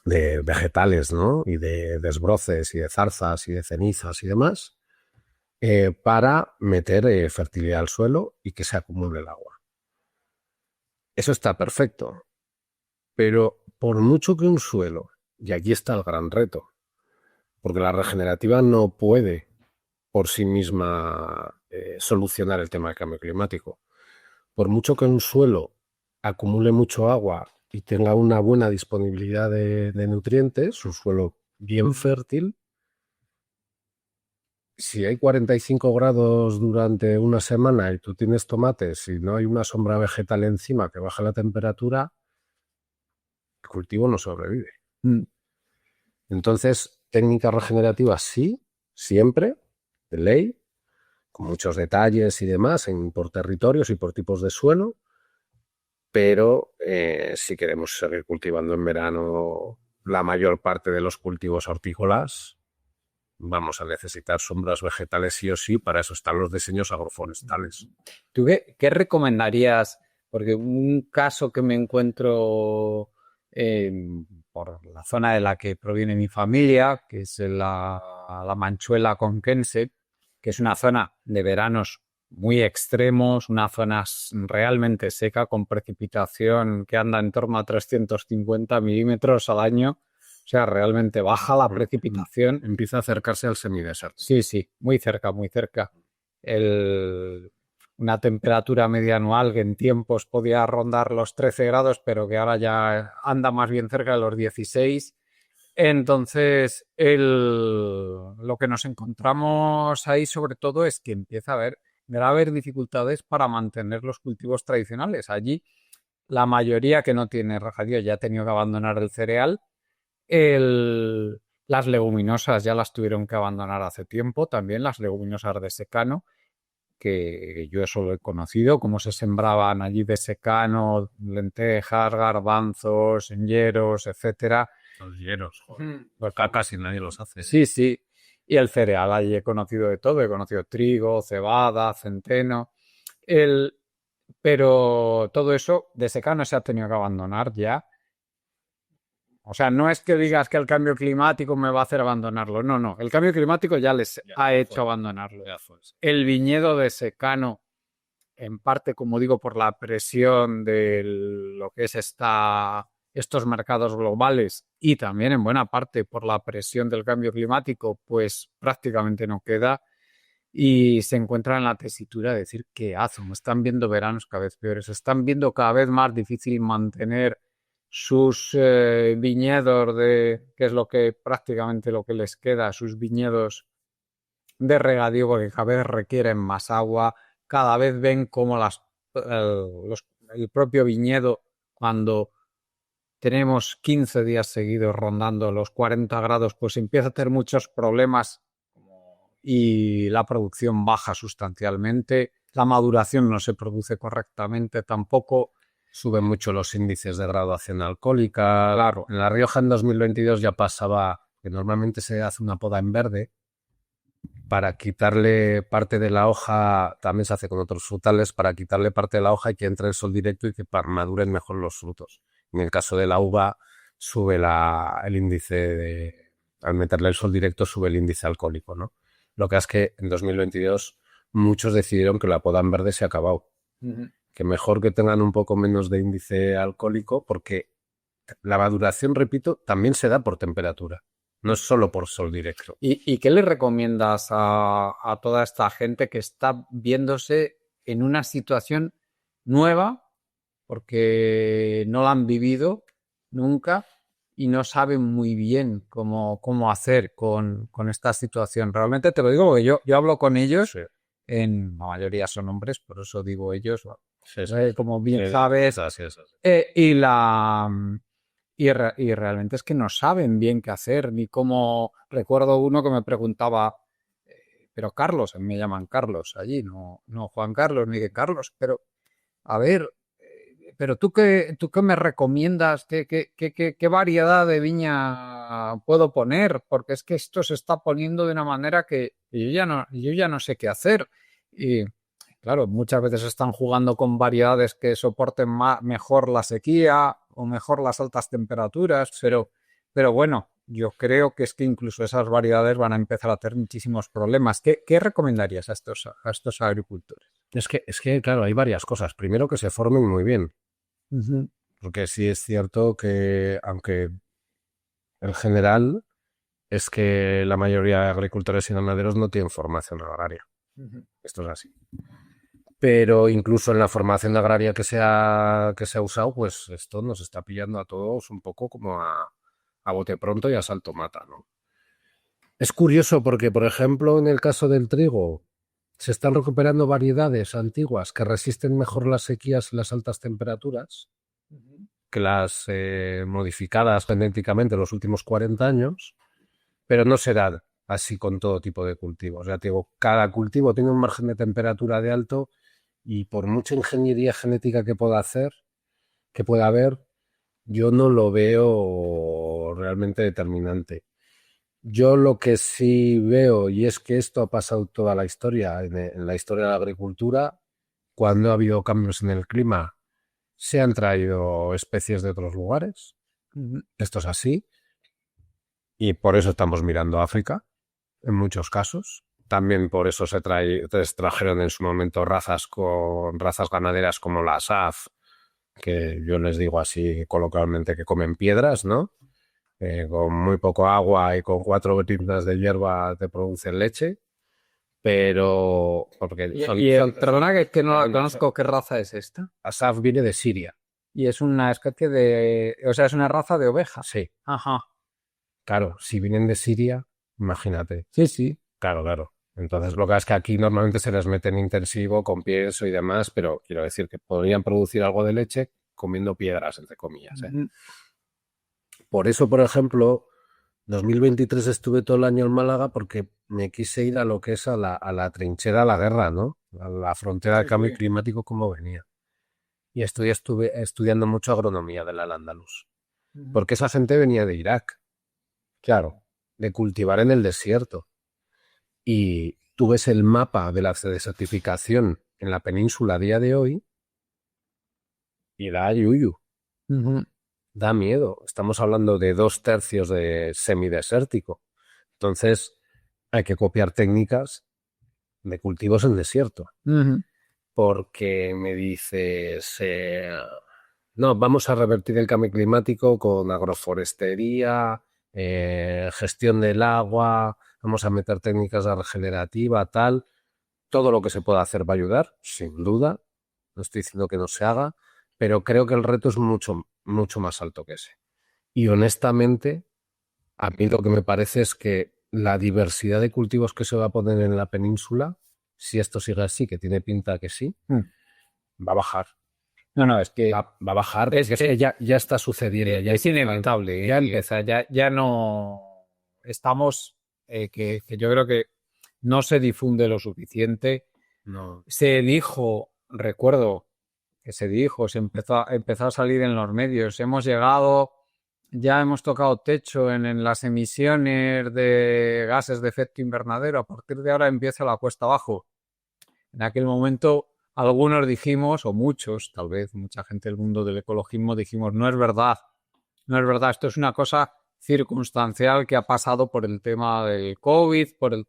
vegetales, ¿no? Y de desbroces y de zarzas y de cenizas y demás, para meter fertilidad al suelo y que se acumule el agua. Eso está perfecto, pero por mucho que un suelo, y aquí está el gran reto, porque la regenerativa no puede por sí misma solucionar el tema del cambio climático. Por mucho que un suelo acumule mucho agua y tenga una buena disponibilidad de nutrientes, un suelo bien fértil, si hay 45 grados durante una semana y tú tienes tomates y no hay una sombra vegetal encima que baja la temperatura, el cultivo no sobrevive. Entonces, técnicas regenerativas sí, siempre, de ley, con muchos detalles y demás, por territorios y por tipos de suelo, pero si queremos seguir cultivando en verano la mayor parte de los cultivos hortícolas, vamos a necesitar sombras vegetales sí o sí, para eso están los diseños agroforestales. ¿Tú qué recomendarías? Porque un caso que me encuentro por la zona de la que proviene mi familia, que es la Manchuela conquense, que es una zona de veranos muy extremos, una zona realmente seca con precipitación que anda en torno a 350 milímetros al año. O sea, realmente baja la precipitación. Empieza a acercarse al semidesierto. Sí, muy cerca, muy cerca. Una temperatura media anual que en tiempos podía rondar los 13 grados, pero que ahora ya anda más bien cerca de los 16. Entonces, lo que nos encontramos ahí sobre todo es que empieza a haber dificultades para mantener los cultivos tradicionales. Allí, la mayoría que no tiene regadío ya ha tenido que abandonar el cereal. Las leguminosas ya las tuvieron que abandonar hace tiempo, también las leguminosas de secano, que yo eso lo he conocido, cómo se sembraban allí de secano, lentejas, garbanzos, ñeros, etcétera. Los hieros, joder. Pues Acá casi nadie los hace. sí, sí. Y el cereal, allí he conocido de todo, he conocido trigo, cebada, centeno. Pero todo eso de secano se ha tenido que abandonar ya. O sea, no es que digas que el cambio climático me va a hacer abandonarlo. No, no. El cambio climático ya les ha hecho abandonarlo. El viñedo de secano, en parte, como digo, por la presión de lo que es estos mercados globales y también en buena parte por la presión del cambio climático, pues prácticamente no queda y se encuentra en la tesitura de decir qué hacen. Están viendo veranos cada vez peores, están viendo cada vez más difícil mantener sus viñedos que es lo que prácticamente lo que les queda, sus viñedos de regadío, porque cada vez requieren más agua, cada vez ven como el propio viñedo, cuando tenemos 15 días seguidos rondando los 40 grados, pues empieza a tener muchos problemas y la producción baja sustancialmente, la maduración no se produce correctamente tampoco. Suben mucho los índices de graduación alcohólica. Claro. En La Rioja en 2022 ya pasaba que normalmente se hace una poda en verde para quitarle parte de la hoja, también se hace con otros frutales, para quitarle parte de la hoja y que entre el sol directo y que maduren mejor los frutos. En el caso de la uva sube el índice al meterle el sol directo sube el índice alcohólico, ¿no? Lo que es que en 2022 muchos decidieron que la poda en verde se ha acabado. Que mejor que tengan un poco menos de índice alcohólico, porque la maduración, repito, también se da por temperatura, no es solo por sol directo. ¿Y qué le recomiendas a toda esta gente que está viéndose en una situación nueva, porque no la han vivido nunca y no saben muy bien cómo hacer con esta situación? Realmente te lo digo porque yo hablo con ellos, Sí. la mayoría son hombres, por eso digo ellos. Sí, como bien sí, sabes, así es. y realmente es que no saben bien qué hacer, ni cómo. Recuerdo uno que me preguntaba, pero Carlos, me llaman Carlos allí, no Juan Carlos, ni que Carlos, pero a ver, pero tú qué me recomiendas, qué variedad de viña puedo poner, porque es que esto se está poniendo de una manera que yo ya no sé qué hacer. Y claro, muchas veces están jugando con variedades que soporten mejor la sequía o mejor las altas temperaturas, pero bueno, yo creo que es que incluso esas variedades van a empezar a tener muchísimos problemas. ¿Qué recomendarías a estos agricultores? Es que, claro, hay varias cosas. Primero, que se formen muy bien. Uh-huh. Porque sí es cierto que, aunque en general, es que la mayoría de agricultores y ganaderos no tienen formación agraria. Uh-huh. Esto es así. Pero incluso en la formación agraria que se ha usado, pues esto nos está pillando a todos un poco como a bote pronto y a salto mata, ¿no? Es curioso porque, por ejemplo, en el caso del trigo, se están recuperando variedades antiguas que resisten mejor las sequías y las altas temperaturas que las modificadas genéticamente en los últimos 40 años, pero no se da así con todo tipo de cultivos. Ya te digo, cada cultivo tiene un margen de temperatura de alto y por mucha ingeniería genética que pueda haber, yo no lo veo realmente determinante. Yo lo que sí veo, y es que esto ha pasado toda la historia, en la historia de la agricultura, cuando ha habido cambios en el clima, se han traído especies de otros lugares. Esto es así. Y por eso estamos mirando a África, en muchos casos. También por eso se trajeron en su momento razas ganaderas como la SAF, que yo les digo así coloquialmente que comen piedras, ¿no? Con muy poco agua y con 4 gotitas de hierba te producen leche, pero porque perdona que no la conozco, ¿qué raza es esta? Asaf viene de Siria. Y es una especie o sea, es una raza de oveja. Sí. Ajá. Claro, si vienen de Siria, imagínate. Sí. Claro. Entonces lo que es que aquí normalmente se les mete en intensivo con pienso y demás, pero quiero decir que podrían producir algo de leche comiendo piedras, entre comillas, ¿eh? Uh-huh. Por eso, por ejemplo, 2023 estuve todo el año en Málaga porque me quise ir a lo que es a la trinchera, a la guerra, ¿no? A la frontera del Sí, cambio sí. climático como venía. Y estuve estudiando mucho agronomía del Al-Ándalus. Ujú. Porque esa gente venía de Irak, Claro. de cultivar en el desierto. Y tú ves el mapa de la desertificación en la península a día de hoy y da yuyu, Ujú. da miedo. Estamos hablando de 2/3 de semidesértico. Entonces hay que copiar técnicas de cultivos en desierto. Ujú. Porque me dices, no, vamos a revertir el cambio climático con agroforestería, gestión del agua, vamos a meter técnicas de regenerativa, tal. Todo lo que se pueda hacer va a ayudar, sin duda. No estoy diciendo que no se haga, pero creo que el reto es mucho, mucho más alto que ese. Y honestamente, a mí lo que me parece es que la diversidad de cultivos que se va a poner en la península, si esto sigue así, que tiene pinta que sí, Mm. va a bajar. No, no, es que Va a bajar, es porque es que que ya está sucediendo. Ya es inevitable. Ya empieza, ya no estamos, que yo creo que no se difunde lo suficiente. no. Se dijo, recuerdo que se dijo, empezó a salir en los medios. Hemos llegado, ya hemos tocado techo en las emisiones de gases de efecto invernadero. A partir de ahora empieza la cuesta abajo. En aquel momento, algunos dijimos, o muchos, tal vez, mucha gente del mundo del ecologismo, dijimos, no es verdad, no es verdad, esto es una cosa circunstancial que ha pasado por el tema del COVID, por el...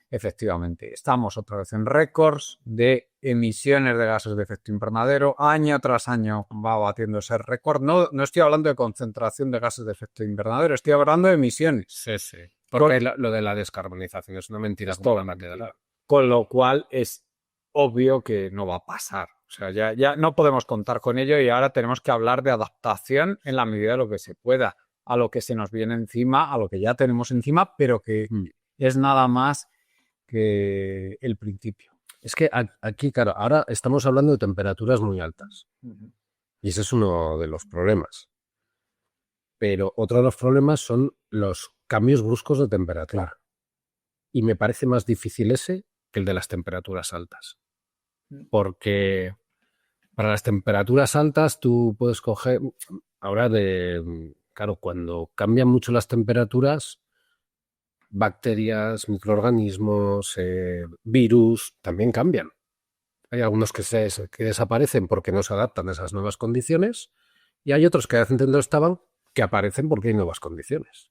Efectivamente, estamos otra vez en récords de emisiones de gases de efecto invernadero. Año tras año va batiendo ese récord. No, no estoy hablando de concentración de gases de efecto invernadero, estoy hablando de emisiones. Sí, sí. Porque lo de la descarbonización es una mentira Es como todo la mentira. catedral. Con lo cual es obvio que no va a pasar. O sea, ya no podemos contar con ello y ahora tenemos que hablar de adaptación en la medida de lo que se pueda a lo que se nos viene encima, a lo que ya tenemos encima, pero que Mm. es nada más que el principio. Es que aquí, claro, ahora estamos hablando de temperaturas muy altas. Y ese es uno de los problemas. Pero otro de los problemas son los cambios bruscos de temperatura. Claro. Y me parece más difícil ese que el de las temperaturas altas. Porque para las temperaturas altas tú puedes coger, ahora claro, cuando cambian mucho las temperaturas, bacterias, microorganismos, virus, también cambian. Hay algunos que desaparecen porque no se adaptan a esas nuevas condiciones y hay otros que hace tiempo estaban que aparecen porque hay nuevas condiciones.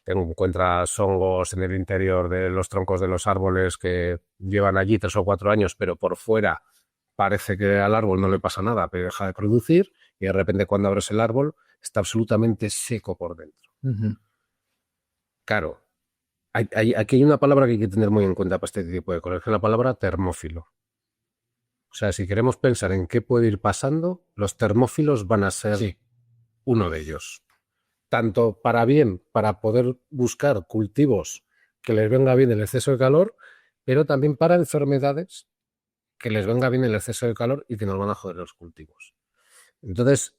Te encuentras hongos en el interior de los troncos de los árboles que llevan allí 3 o 4 años, pero por fuera parece que al árbol no le pasa nada, pero deja de producir y de repente cuando abres el árbol está absolutamente seco por dentro. Claro, aquí hay una palabra que hay que tener muy en cuenta para este tipo de cosas, que es la palabra termófilo. O sea, si queremos pensar en qué puede ir pasando, los termófilos van a ser Sí. uno de ellos. Tanto para bien, para poder buscar cultivos que les venga bien el exceso de calor, pero también para enfermedades que les venga bien el exceso de calor y que nos van a joder los cultivos. Entonces,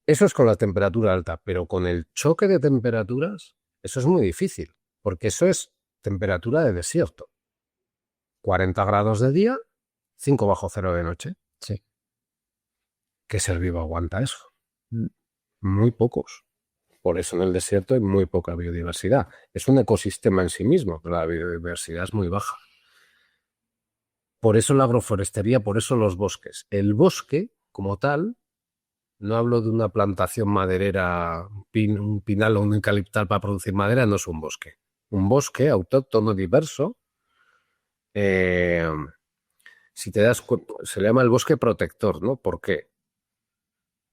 eso es con la temperatura alta, pero con el choque de temperaturas, eso es muy difícil, porque eso es temperatura de desierto. 40 grados de día, 5 bajo cero de noche. Sí. ¿Qué ser vivo aguanta eso? Muy pocos. Por eso en el desierto hay muy poca biodiversidad. Es un ecosistema en sí mismo, pero la biodiversidad es muy baja. Por eso la agroforestería, por eso los bosques. El bosque, como tal, no hablo de una plantación maderera, un pinal o un eucaliptal para producir madera, no es un bosque. Un bosque autóctono diverso, eh, si te das cuenta, se le llama el bosque protector, ¿no? ¿Por qué?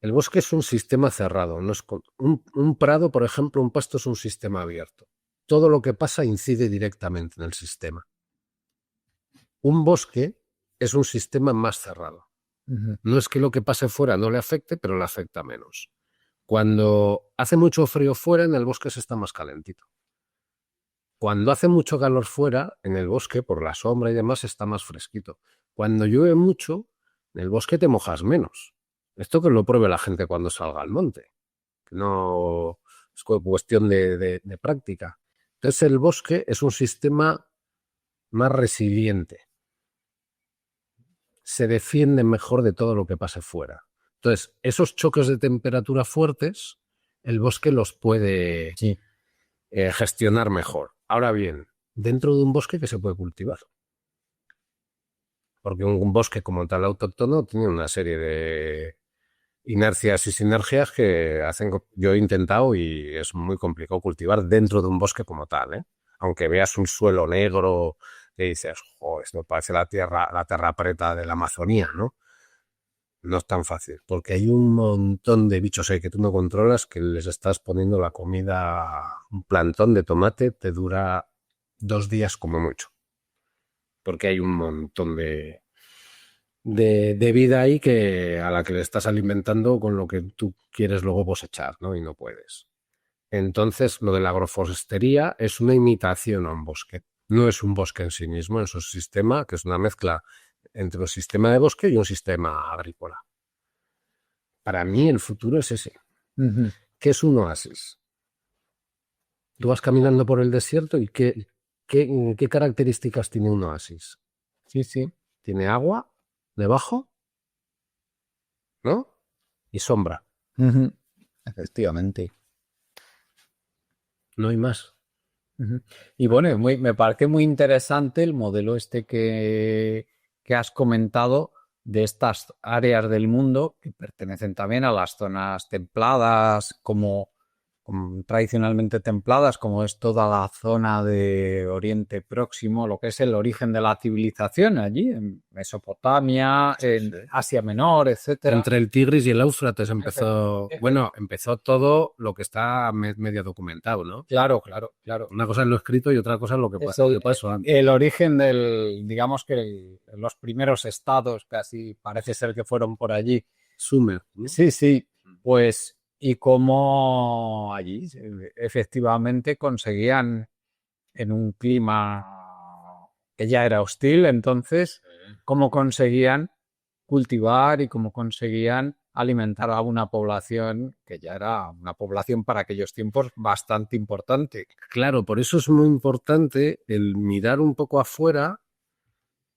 El bosque es un sistema cerrado. No es un prado, por ejemplo, un pasto es un sistema abierto. Todo lo que pasa incide directamente en el sistema. Un bosque es un sistema más cerrado. No es que lo que pase fuera no le afecte, pero le afecta menos. Cuando hace mucho frío fuera, en el bosque se está más calentito. Cuando hace mucho calor fuera, en el bosque, por la sombra y demás, está más fresquito. Cuando llueve mucho, en el bosque te mojas menos. Esto que lo pruebe la gente cuando salga al monte. No, Es cuestión de práctica. Entonces el bosque es un sistema más resiliente. Se defiende mejor de todo lo que pase fuera. Entonces, esos choques de temperatura fuertes, el bosque los puede gestionar mejor. Ahora bien, dentro de un bosque, ¿qué se puede cultivar? Porque un bosque como tal autóctono tiene una serie de inercias y sinergias que hacen. Yo he intentado y es muy complicado cultivar dentro de un bosque como tal, ¿eh? Aunque veas un suelo negro que dices, jo, esto parece la tierra preta de la Amazonía, ¿no? No es tan fácil, porque hay un montón de bichos ahí que tú no controlas, que les estás poniendo la comida, un plantón de tomate te dura 2 días como mucho, porque hay un montón de vida ahí a la que le estás alimentando con lo que tú quieres luego cosechar, ¿no? Y no puedes. Entonces, lo de la agroforestería es una imitación a un bosque. No es un bosque en sí mismo, es un sistema que es una mezcla entre un sistema de bosque y un sistema agrícola. Para mí el futuro es ese. ¿Qué es un oasis? Tú vas caminando por el desierto y ¿qué características tiene un oasis? Sí. Tiene agua debajo, ¿no? Y sombra. Efectivamente. No hay más. Y bueno, me parece muy interesante el modelo que has comentado de estas áreas del mundo que pertenecen también a las zonas templadas, como tradicionalmente templadas, como es toda la zona de Oriente Próximo, lo que es el origen de la civilización allí, en Mesopotamia, en Asia Menor, etcétera. Entre el Tigris y el Éufrates empezó todo lo que está medio documentado, ¿no? Claro. Una cosa es lo escrito y otra cosa es lo que pasó antes. El origen digamos que los primeros estados, casi parece ser que fueron por allí. Sumer, ¿no? Sí, pues, y cómo allí efectivamente conseguían, en un clima que ya era hostil, entonces, cómo conseguían cultivar y cómo conseguían alimentar a una población que ya era una población para aquellos tiempos bastante importante. Claro, por eso es muy importante el mirar un poco afuera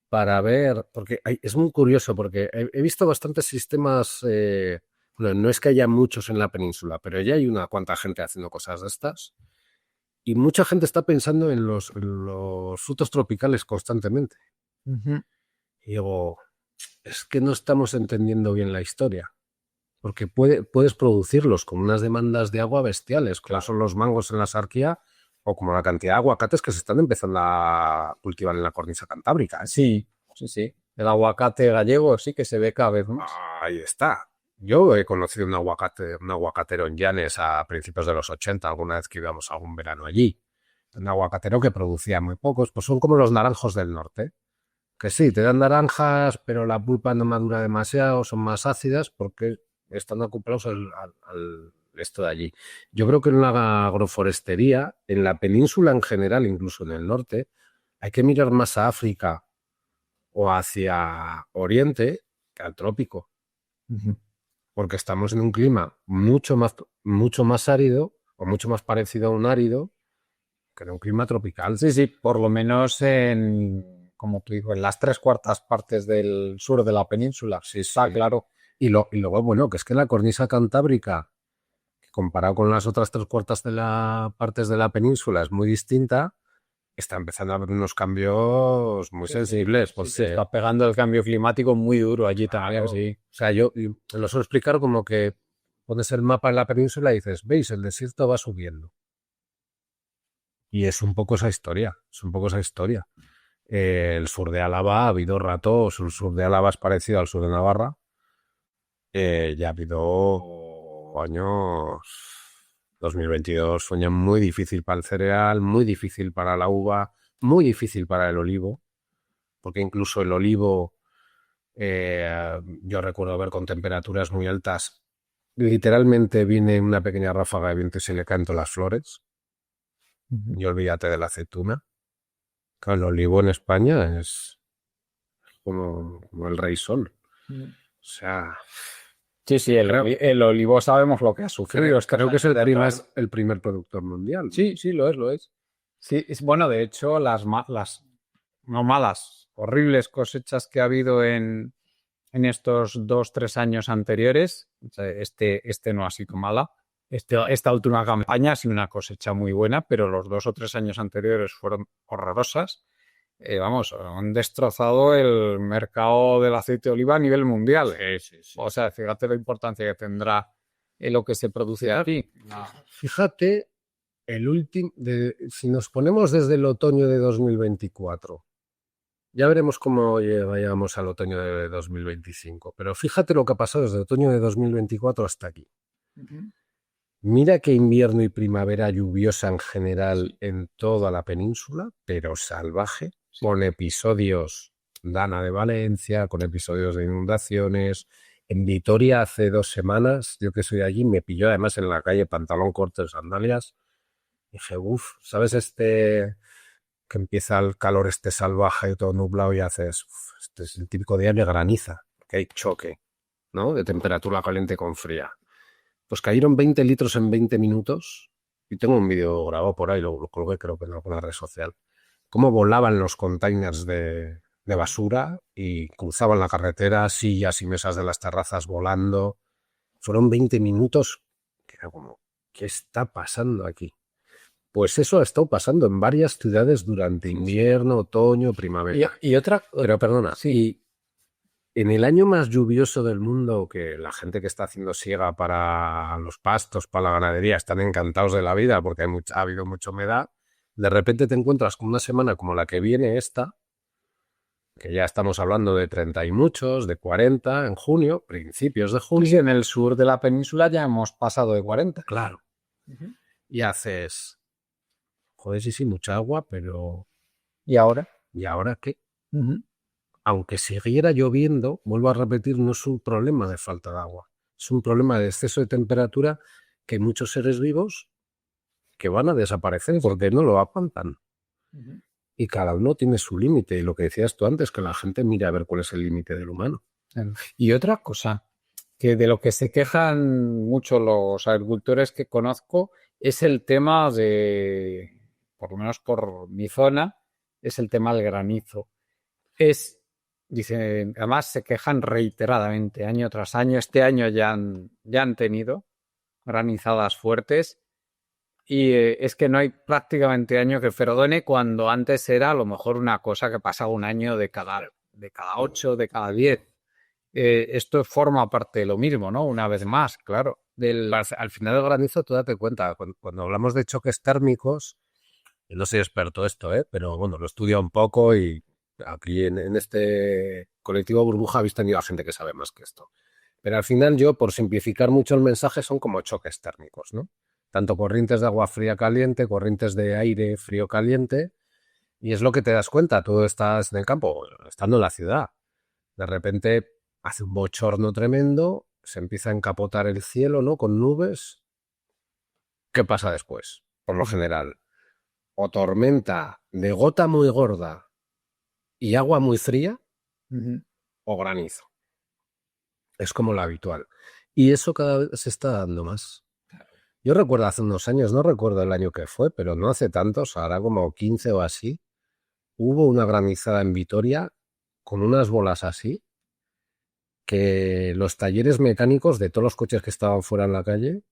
para ver, porque es muy curioso, porque he visto bastantes sistemas, bueno, no es que haya muchos en la península, pero ya hay una cuanta gente haciendo cosas de estas, y mucha gente está pensando en los frutos tropicales constantemente. Y digo, es que no estamos entendiendo bien la historia, porque puedes producirlos con unas demandas de agua bestiales, como son los mangos en la Sarquía, o como la cantidad de aguacates que se están empezando a cultivar en la cornisa cantábrica, ¿eh? Sí. El aguacate gallego sí que se ve cada vez más. Ahí está. Yo he conocido un aguacatero en Llanes a principios de los 80, alguna vez que íbamos a algún verano allí. Un aguacatero que producía muy pocos, pues son como los naranjos del norte, que sí, te dan naranjas, pero la pulpa no madura demasiado, son más ácidas porque están acoplados al esto de allí. Yo creo que en la agroforestería, en la península en general, incluso en el norte, hay que mirar más a África o hacia Oriente que al trópico. Porque estamos en un clima mucho más árido o mucho más parecido a un árido que en un clima tropical. Sí, por lo menos como te digo, en las 3/4 partes del sur de la península. Sí, está claro. Y luego, bueno, que es que la cornisa cantábrica, comparado con las otras 3/4 de las partes de la península, es muy distinta. Está empezando a haber unos cambios muy sensibles. Porque se está pegando el cambio climático muy duro allí también, sí. O sea, yo lo suelo explicar como que pones el mapa en la península y dices, veis, el desierto va subiendo. Y es un poco esa historia, El sur de Álava ha habido ratos, el sur de Álava es parecido al sur de Navarra. Ya ha habido años. 2022 fue un año muy difícil para el cereal, muy difícil para la uva, muy difícil para el olivo, porque incluso el olivo, yo recuerdo ver con temperaturas muy altas, literalmente viene una pequeña ráfaga de viento y se le caen todas las flores. Y olvídate de la aceituna. Claro, el olivo en España es como el rey sol. O sea, Sí, sí, el olivo sabemos lo que ha sufrido. Creo que es el primer productor mundial. Sí, sí, lo es, lo es. Sí, bueno, de hecho, las no malas, horribles cosechas que ha habido en estos 2, 3 años anteriores, o sea, este no ha sido mala. Esta última campaña ha sido una cosecha muy buena, pero los 2 o 3 años anteriores fueron horrorosas. Vamos, han destrozado el mercado del aceite de oliva a nivel mundial. Sí. O sea, fíjate la importancia que tendrá lo que se produce aquí. Fíjate, si nos ponemos desde el otoño de 2024, ya veremos cómo llegamos al otoño de 2025, pero fíjate lo que ha pasado desde el otoño de 2024 hasta aquí. Mira que invierno y primavera lluviosa en general en toda la península, pero salvaje, con episodios Dana de Valencia, con episodios de inundaciones. En Vitoria hace 2 semanas, yo que soy de allí, me pilló además en la calle pantalón corto y sandalias. Dije, ¿sabes que empieza el calor salvaje y todo nublado y haces, este es el típico día de graniza, que hay choque, ¿no? De temperatura caliente con fría. Pues cayeron 20 litros en 20 minutos y tengo un vídeo grabado por ahí, lo colgué creo que en alguna red social. Cómo volaban los containers de basura y cruzaban la carretera, sillas y mesas de las terrazas volando. Fueron 20 minutos que era como, ¿qué está pasando aquí? Pues eso ha estado pasando en varias ciudades durante invierno, otoño, primavera. Y otra... Pero perdona, sí. En el año más lluvioso del mundo, que la gente que está haciendo siega para los pastos, para la ganadería, están encantados de la vida porque ha habido mucha humedad, de repente te encuentras con una semana como la que viene esta, que ya estamos hablando de 30 y muchos, de 40 en junio, principios de junio. Sí, en el sur de la península ya hemos pasado de 40. Claro. Y haces, joder, sí, mucha agua, pero... ¿Y ahora? ¿Y ahora qué? Aunque siguiera lloviendo, vuelvo a repetir, no es un problema de falta de agua, es un problema de exceso de temperatura que hay muchos seres vivos que van a desaparecer porque no lo aguantan. Y cada uno tiene su límite. Y lo que decías tú antes, que la gente mire a ver cuál es el límite del humano. Y otra cosa, que de lo que se quejan mucho los agricultores que conozco, es el tema de, por lo menos por mi zona, es el tema del granizo. Dicen, además se quejan reiteradamente, año tras año. Este año ya han tenido granizadas fuertes y es que no hay prácticamente año que perdone, cuando antes era a lo mejor una cosa que pasaba un año de cada 8, de cada 10. Esto forma parte de lo mismo, ¿no? Una vez más, claro. Al final del granizo, tú date cuenta, cuando hablamos de choques térmicos, yo no soy experto en esto, pero bueno, lo he estudiado un poco y aquí en este colectivo Burbuja habéis tenido a gente que sabe más que esto. Pero al final yo, por simplificar mucho el mensaje, son como choques térmicos, ¿no? Tanto corrientes de agua fría caliente, corrientes de aire frío caliente, y es lo que te das cuenta, tú estás en el campo, estando en la ciudad. De repente hace un bochorno tremendo, se empieza a encapotar el cielo, ¿no? Con nubes. ¿Qué pasa después? Por lo general, o tormenta de gota muy gorda y agua muy fría, o granizo. Es como lo habitual. Y eso cada vez se está dando más. Yo recuerdo hace unos años, no recuerdo el año que fue, pero no hace tantos, ahora como 15 o así, hubo una granizada en Vitoria con unas bolas así, que los talleres mecánicos de todos los coches que estaban fuera en la calle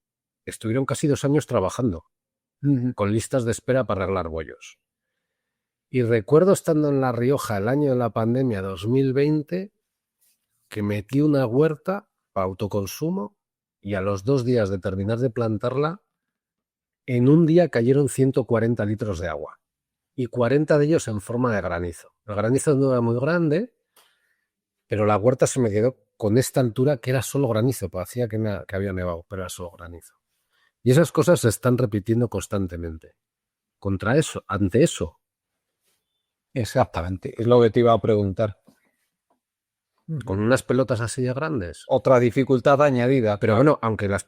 estuvieron casi 2 años trabajando, con listas de espera para arreglar bollos. Y recuerdo estando en La Rioja el año de la pandemia 2020, que metí una huerta para autoconsumo y a los 2 días de terminar de plantarla, en un día cayeron 140 litros de agua y 40 de ellos en forma de granizo. El granizo no era muy grande, pero la huerta se me quedó con esta altura que era solo granizo, parecía que había nevado, pero era solo granizo. Y esas cosas se están repitiendo constantemente. Ante eso. Exactamente, es lo que te iba a preguntar. Con unas pelotas así de grandes. Otra dificultad añadida. Pero bueno, aunque las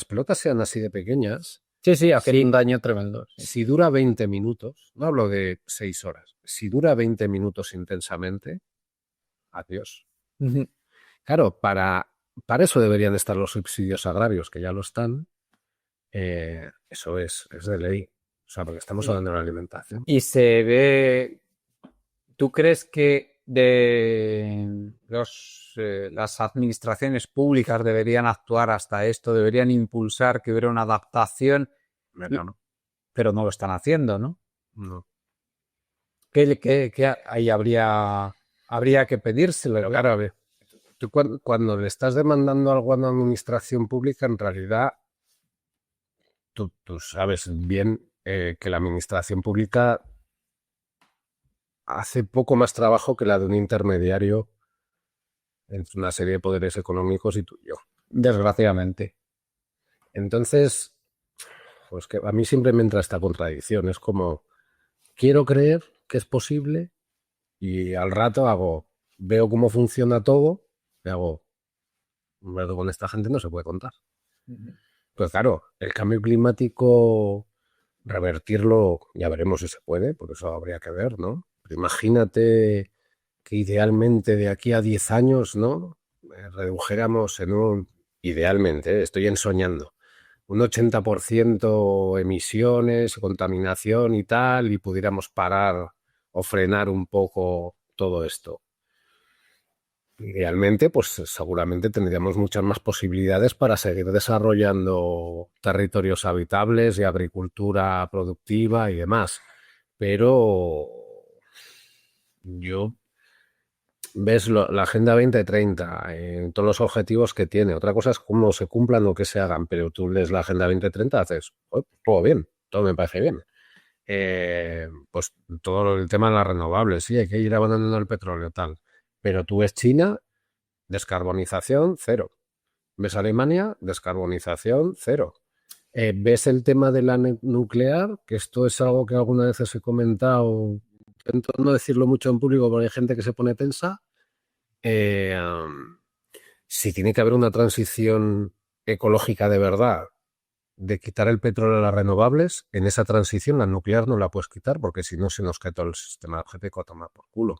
pelotas sean así de pequeñas... Sí, hacer un daño tremendo. Sí. Si dura 20 minutos, no hablo de 6 horas, si dura 20 minutos intensamente, adiós. Claro, para para eso deberían estar los subsidios agrarios, que ya lo están. Eso es de ley. O sea, porque estamos hablando de la alimentación. Y se ve, ¿tú crees que las administraciones públicas deberían actuar hasta esto, deberían impulsar que hubiera una adaptación, No. pero no lo están haciendo, ¿no? No. ¿Qué ahí habría que pedírselo? Pero claro, a ver, tú cuando le estás demandando algo a una administración pública, en realidad tú sabes bien que la administración pública hace poco más trabajo que la de un intermediario entre una serie de poderes económicos y tú y yo. Desgraciadamente. Entonces, pues que a mí siempre me entra esta contradicción. Es como, quiero creer que es posible y al rato veo cómo funciona todo y hago, "Bueno, con esta gente no se puede contar". Pues claro, el cambio climático, revertirlo, ya veremos si se puede, porque eso habría que ver, ¿no? Pero imagínate que idealmente de aquí a 10 años, ¿no? Redujéramos idealmente, estoy ensoñando, un 80% emisiones, contaminación y tal, y pudiéramos parar o frenar un poco todo esto. Idealmente, pues seguramente tendríamos muchas más posibilidades para seguir desarrollando territorios habitables y agricultura productiva y demás. Pero ves la Agenda 2030, en todos los objetivos que tiene. Otra cosa es cómo se cumplan o qué se hagan, pero tú lees la Agenda 2030 haces, todo bien, todo me parece bien. Pues todo el tema de las renovables, sí, hay que ir abandonando el petróleo, tal. Pero tú ves China, descarbonización, cero. Ves Alemania, descarbonización, cero. Ves el tema de la nuclear, que esto es algo que algunas veces he comentado, intento no decirlo mucho en público porque hay gente que se pone tensa. Si tiene que haber una transición ecológica de verdad, de quitar el petróleo a las renovables, en esa transición la nuclear no la puedes quitar porque si no se nos cae todo el sistema energético a tomar por culo.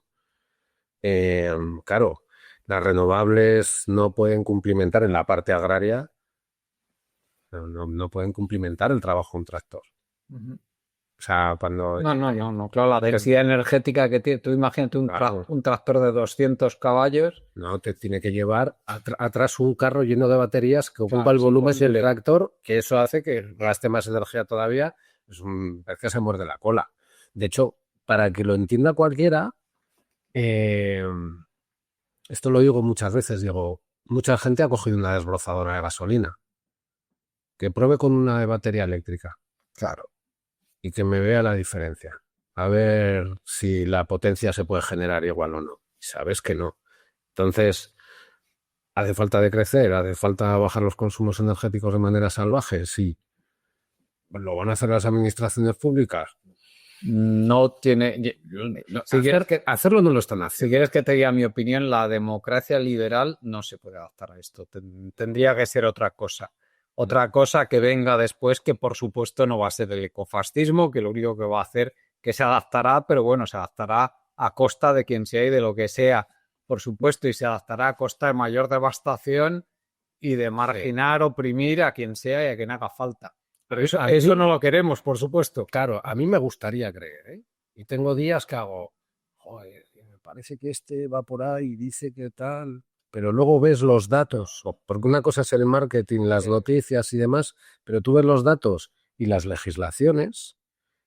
Claro, las renovables no pueden cumplimentar en la parte agraria, no pueden cumplimentar el trabajo de un tractor. O sea, cuando... No, claro, la densidad energética que tiene, tú imagínate un tractor de 200 caballos. No, te tiene que llevar atrás un carro lleno de baterías que ocupa el volumen del tractor, que eso hace que gaste más energía todavía. Es un pez que se muerde la cola. De hecho, para que lo entienda cualquiera, esto lo digo muchas veces, digo, mucha gente ha cogido una desbrozadora de gasolina. Que pruebe con una de batería eléctrica. Claro. Y que me vea la diferencia. A ver si la potencia se puede generar igual o no. Sabes que no. Entonces, ¿hace falta decrecer? ¿Hace falta bajar los consumos energéticos de manera salvaje? Sí. ¿Lo van a hacer las administraciones públicas? No tiene... Hacerlo no lo están haciendo. Si quieres que te diga mi opinión, la democracia liberal no se puede adaptar a esto. Tendría que ser otra cosa. Otra cosa que venga después, que por supuesto no va a ser el ecofascismo, que lo único que va a hacer que se adaptará, pero bueno, se adaptará a costa de quien sea y de lo que sea, por supuesto, y se adaptará a costa de mayor devastación y de marginar, oprimir a quien sea y a quien haga falta. Pero eso no lo queremos, por supuesto. Claro, a mí me gustaría creer, ¿eh? Y tengo días que hago, joder, me parece que este va por ahí y dice que tal... Pero luego ves los datos, porque una cosa es el marketing, las noticias y demás, pero tú ves los datos y las legislaciones,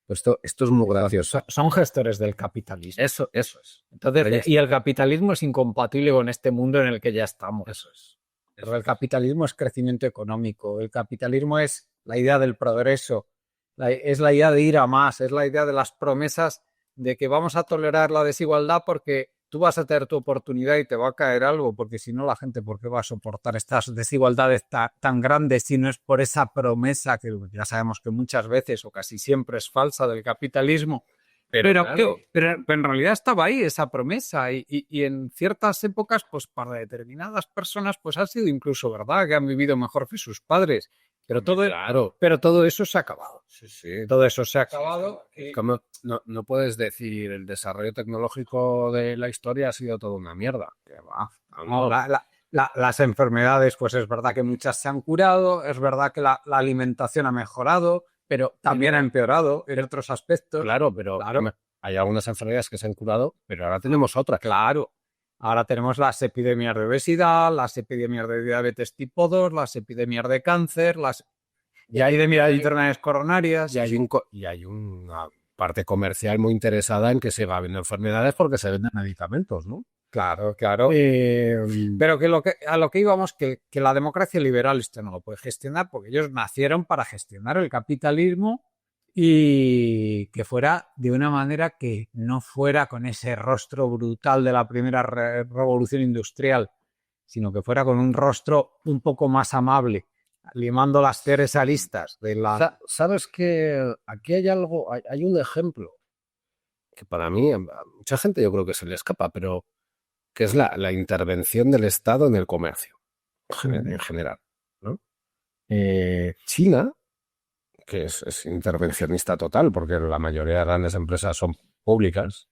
pues esto es muy gracioso. Son gestores del capitalismo. Eso es. Entonces, y el capitalismo es incompatible con este mundo en el que ya estamos. Eso es. Pero el capitalismo es crecimiento económico, el capitalismo es la idea del progreso, es la idea de ir a más, es la idea de las promesas de que vamos a tolerar la desigualdad porque tú vas a tener tu oportunidad y te va a caer algo, porque si no la gente, ¿por qué va a soportar estas desigualdades tan grandes si no es por esa promesa que ya sabemos que muchas veces o casi siempre es falsa del capitalismo? Pero en realidad estaba ahí esa promesa y en ciertas épocas, pues para determinadas personas, pues ha sido incluso verdad que han vivido mejor que sus padres. Pero todo eso se ha acabado. Sí. Todo eso se ha acabado. Como no puedes decir el desarrollo tecnológico de la historia ha sido toda una mierda. Que va. No, Las enfermedades, pues es verdad que muchas se han curado, es verdad que la alimentación ha mejorado, pero también ha empeorado en otros aspectos. Claro, pero Claro. hay algunas enfermedades que se han curado, pero ahora tenemos otras. Claro. Ahora tenemos las epidemias de obesidad, las epidemias de diabetes tipo 2, las epidemias de cáncer, las epidemias de enfermedades coronarias. Y hay una parte comercial muy interesada en que siga habiendo enfermedades porque se venden medicamentos, ¿no? Claro, claro. Pero Pero a lo que íbamos, que la democracia liberal esto no lo puede gestionar porque ellos nacieron para gestionar el capitalismo y que fuera de una manera que no fuera con ese rostro brutal de la primera revolución industrial, sino que fuera con un rostro un poco más amable, limando las teres aristas de la... ¿Sabes que aquí hay algo, hay un ejemplo que para mí, a mucha gente yo creo que se le escapa, pero que es la intervención del Estado en el comercio, en general, ¿no? China, que es intervencionista total, porque la mayoría de grandes empresas son públicas,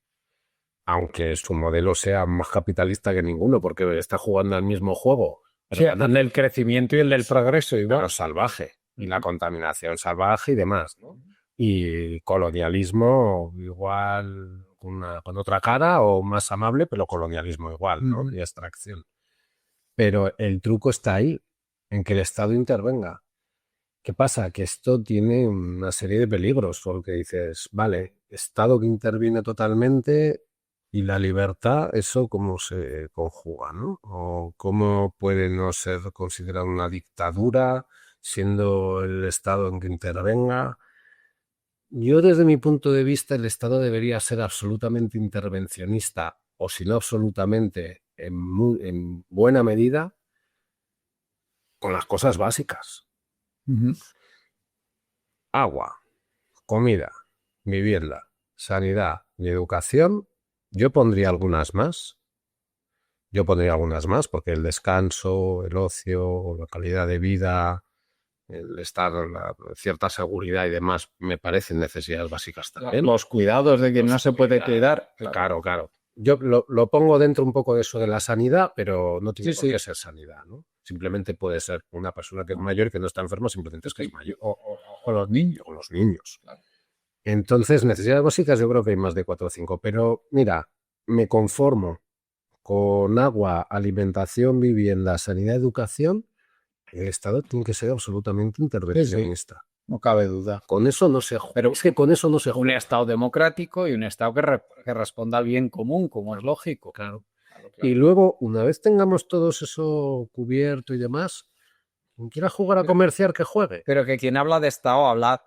aunque su modelo sea más capitalista que ninguno, porque está jugando al mismo juego. Sí, el del crecimiento y el del progreso, igual. Pero salvaje, y la contaminación salvaje y demás, ¿no? Y colonialismo igual con otra cara o más amable, pero colonialismo igual, ¿no? Y extracción. Pero el truco está ahí, en que el Estado intervenga. ¿Qué pasa? Que esto tiene una serie de peligros, porque dices, vale, Estado que interviene totalmente y la libertad, ¿eso cómo se conjuga, no? O cómo puede no ser considerado una dictadura siendo el Estado en que intervenga. Yo, desde mi punto de vista, el Estado debería ser absolutamente intervencionista, o si no absolutamente, en buena medida, con las cosas básicas. Agua, comida, vivienda, sanidad y educación. Yo pondría algunas más. Porque el descanso, el ocio, la calidad de vida, el estar, cierta seguridad y demás me parecen necesidades básicas también. Los cuidados de quien no se puede cuidar. Claro. Yo lo pongo dentro un poco de eso de la sanidad, pero no tiene por qué ser sanidad, ¿no? Simplemente puede ser una persona que es mayor y que no está enferma, simplemente es que es mayor. O los niños. O los niños. Claro. Entonces, necesidades básicas yo creo que hay más de 4 o 5, pero mira, me conformo con agua, alimentación, vivienda, sanidad, educación. El Estado tiene que ser absolutamente intervencionista. Sí. No cabe duda. Con eso no se juega. Pero es que con eso no se juega. Un Estado democrático y un Estado que responda al bien común, como es lógico. Claro. Y luego, una vez tengamos todo eso cubierto y demás, quien quiera jugar a comerciar, que juegue. Pero que quien habla de Estado habla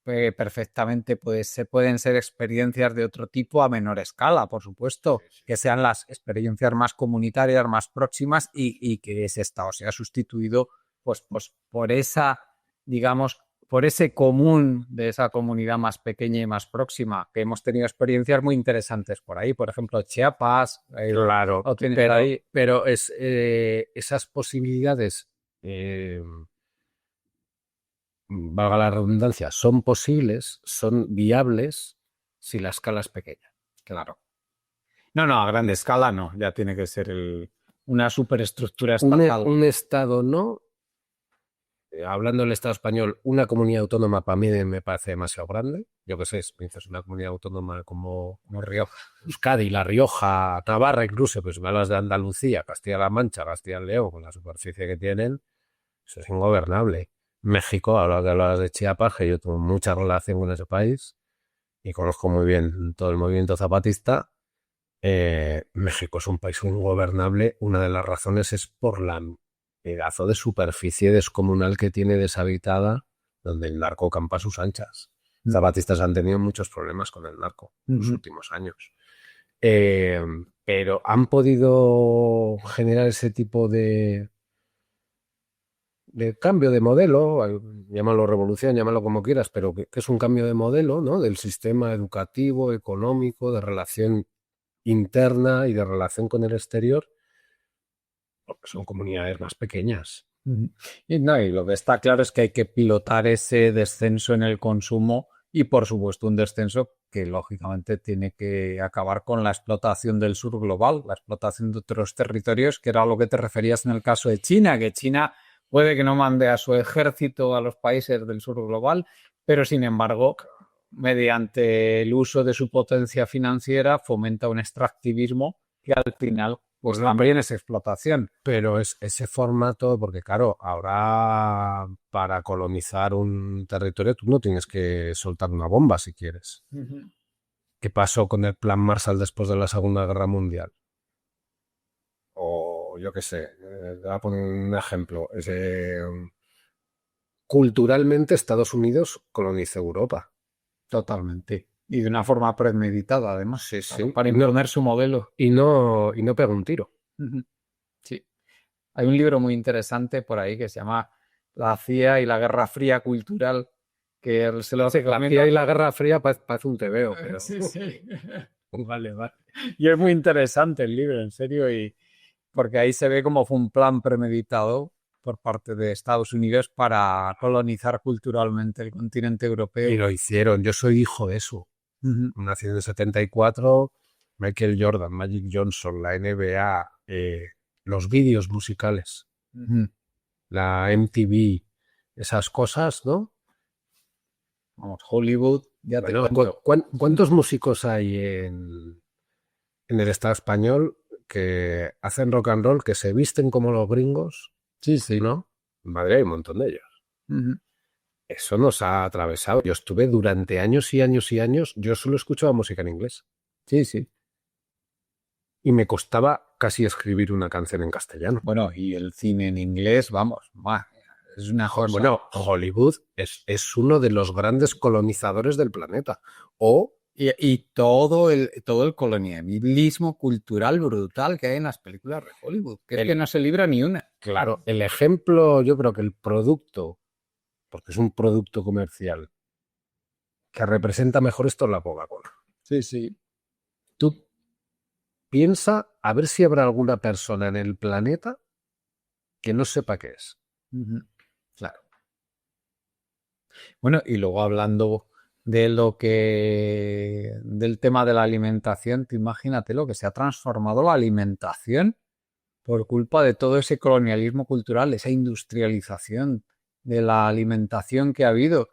perfectamente, pueden ser experiencias de otro tipo a menor escala, por supuesto, que sean las experiencias más comunitarias, más próximas y que ese Estado sea sustituido pues por esa, digamos, por ese común de esa comunidad más pequeña y más próxima, que hemos tenido experiencias muy interesantes por ahí, por ejemplo, Chiapas. Claro, pero esas posibilidades, valga la redundancia, son posibles, son viables si la escala es pequeña. Claro. No, a gran escala no, ya tiene que ser una superestructura estatal. Un Estado no. Hablando del Estado español, una comunidad autónoma para mí me parece demasiado grande. Yo qué sé, piensas una comunidad autónoma como Rioja, Euskadi, La Rioja, Navarra incluso, pues si me hablas de Andalucía, Castilla-La Mancha, Castilla-León, con la superficie que tienen, eso es ingobernable. México, ahora que hablas de Chiapas, que yo tengo mucha relación con ese país y conozco muy bien todo el movimiento zapatista, México es un país ingobernable. Una de las razones es por la pedazo de superficie descomunal que tiene deshabitada, donde el narco campa a sus anchas. Zapatistas han tenido muchos problemas con el narco en los últimos años. Pero han podido generar ese tipo de cambio de modelo, llámalo revolución, llámalo como quieras, pero que es un cambio de modelo, ¿no? Del sistema educativo, económico, de relación interna y de relación con el exterior, porque son comunidades más pequeñas. Y lo que está claro es que hay que pilotar ese descenso en el consumo y por supuesto un descenso que lógicamente tiene que acabar con la explotación del sur global, la explotación de otros territorios, que era a lo que te referías en el caso de China, que China puede que no mande a su ejército a los países del sur global, pero sin embargo, mediante el uso de su potencia financiera, fomenta un extractivismo que al final pues también es explotación. Pero es ese formato, porque claro, ahora para colonizar un territorio tú no tienes que soltar una bomba si quieres. ¿Qué pasó con el Plan Marshall después de la Segunda Guerra Mundial? O yo qué sé, te voy a poner un ejemplo. Culturalmente Estados Unidos colonizó Europa. Totalmente. Y de una forma premeditada, además. Sí, Claro, sí. para imponer su modelo. Y no pegó un tiro. Sí. Hay un libro muy interesante por ahí que se llama La CIA y la Guerra Fría Cultural, que se lo hace La CIA y la Guerra Fría parece un tebeo, pero... Sí, sí. Vale, vale. Y es muy interesante el libro, en serio, y porque ahí se ve como fue un plan premeditado por parte de Estados Unidos para colonizar culturalmente el continente europeo. Y lo hicieron. Yo soy hijo de eso. Nací en el 74, Michael Jordan, Magic Johnson, la NBA, los vídeos musicales, la MTV, esas cosas, ¿no? Vamos, Hollywood, ya te Bueno, cuento. ¿cuántos músicos hay en el Estado español que hacen rock and roll, que se visten como los gringos? Sí, sí. ¿No? En Madrid hay un montón de ellos. Eso nos ha atravesado. Yo estuve durante años y años y años, yo solo escuchaba música en inglés. Sí, sí. Y me costaba casi escribir una canción en castellano. Bueno, y el cine en inglés, vamos, es una cosa. Bueno, Hollywood es uno de los grandes colonizadores del planeta. Y todo el colonialismo cultural brutal que hay en las películas de Hollywood, que es que no se libra ni una. Claro, el ejemplo, yo creo que el producto, porque es un producto comercial, que representa mejor esto es la Coca-Cola. Sí, sí. Tú piensa a ver si habrá alguna persona en el planeta que no sepa qué es. Claro. Bueno, y luego hablando de del tema de la alimentación, tú imagínate lo que se ha transformado la alimentación por culpa de todo ese colonialismo cultural, esa industrialización de la alimentación que ha habido.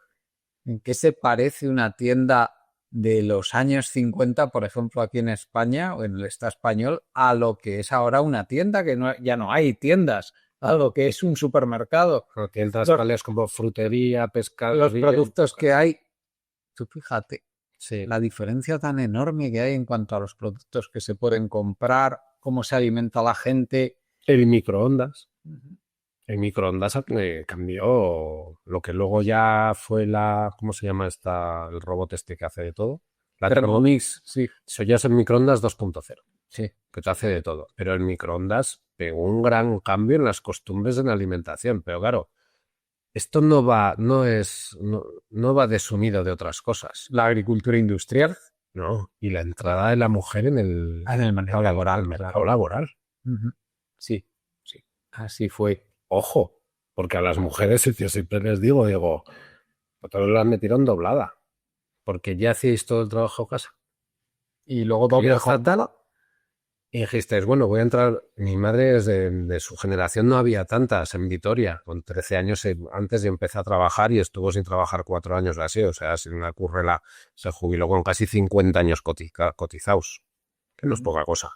¿En qué se parece una tienda de los años 50, por ejemplo, aquí en España o en el Estado español, a lo que es ahora una tienda, que ya no hay tiendas, a lo que es un supermercado? Tiendas tales como frutería, pescadería... Los productos que hay, tú fíjate, sí, la diferencia tan enorme que hay en cuanto a los productos que se pueden comprar, cómo se alimenta la gente. El microondas. El microondas cambió lo que luego ya fue ¿cómo se llama el robot este que hace de todo? La Thermomix. Sí. Eso ya es el microondas 2.0. Sí. Que te hace de todo. Pero el microondas pegó un gran cambio en las costumbres de la alimentación. Pero claro, esto no va desumido de otras cosas. La agricultura industrial. No. Y la entrada de la mujer en el mercado laboral. mercado laboral. Sí, sí. Así fue. Ojo, porque a las mujeres, yo siempre les digo, todos las metieron doblada. Porque ya hacíais todo el trabajo de casa. Y luego doble jornada. Y dijisteis, bueno, voy a entrar. Mi madre es de su generación, no había tantas en Vitoria. Con 13 años antes yo empecé a trabajar y estuvo sin trabajar 4 años así. O sea, sin una currela, se jubiló con casi 50 años cotizados. Que no es poca cosa.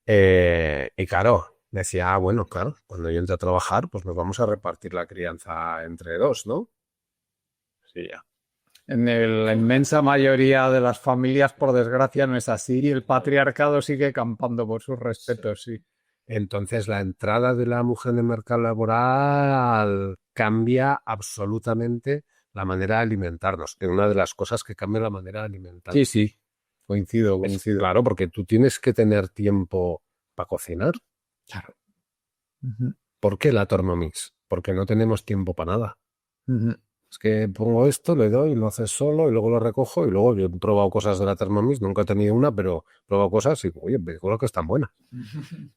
Y claro, decía, bueno, claro, cuando yo entre a trabajar, pues nos vamos a repartir la crianza entre dos, ¿no? Sí, ya. En la inmensa mayoría de las familias, por desgracia, no es así y el patriarcado sigue campando por sus respetos, sí. Entonces, la entrada de la mujer en el mercado laboral cambia absolutamente la manera de alimentarnos. Es una de las cosas que cambia la manera de alimentarnos. Sí. Coincido. Claro, porque tú tienes que tener tiempo para cocinar. Claro. ¿Por qué la Thermomix? Porque no tenemos tiempo para nada. Es que pongo esto, le doy, lo haces solo y luego lo recojo y luego yo he probado cosas de la Thermomix, nunca he tenido una, pero he probado cosas y oye, me creo que están buenas.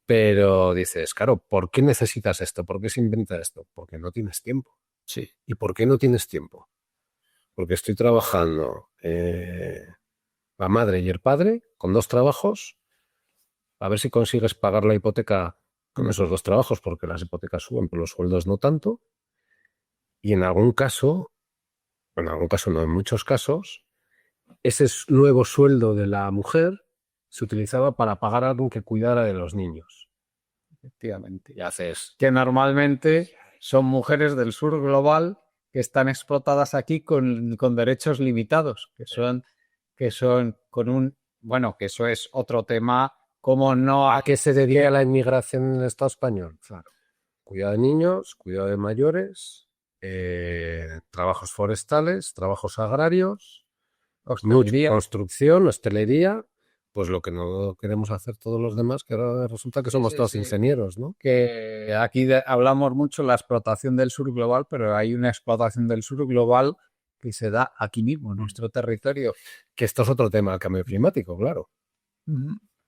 Pero dices, claro, ¿por qué necesitas esto? ¿Por qué se inventa esto? Porque no tienes tiempo. Sí. ¿Y por qué no tienes tiempo? porque estoy trabajando la madre y el padre con 2 trabajos, a ver si consigues pagar la hipoteca con esos 2 trabajos, porque las hipotecas suben, pero los sueldos no tanto. Y en algún caso no, en muchos casos, ese nuevo sueldo de la mujer se utilizaba para pagar a alguien que cuidara de los niños. Efectivamente. Y haces, Que normalmente son mujeres del sur global que están explotadas aquí con derechos limitados, que son con un, bueno, que eso es otro tema, como no ¿a qué se dedica la inmigración en el Estado español? Claro. Cuidado de niños, cuidado de mayores, trabajos forestales, trabajos agrarios, hostelería. construcción, hostelería, pues lo que no queremos hacer todos los demás, que ahora resulta que somos todos ingenieros, ¿no? Que aquí hablamos mucho de la explotación del sur global, pero hay una explotación del sur global que se da aquí mismo, en nuestro territorio. Que esto es otro tema, el cambio climático, claro.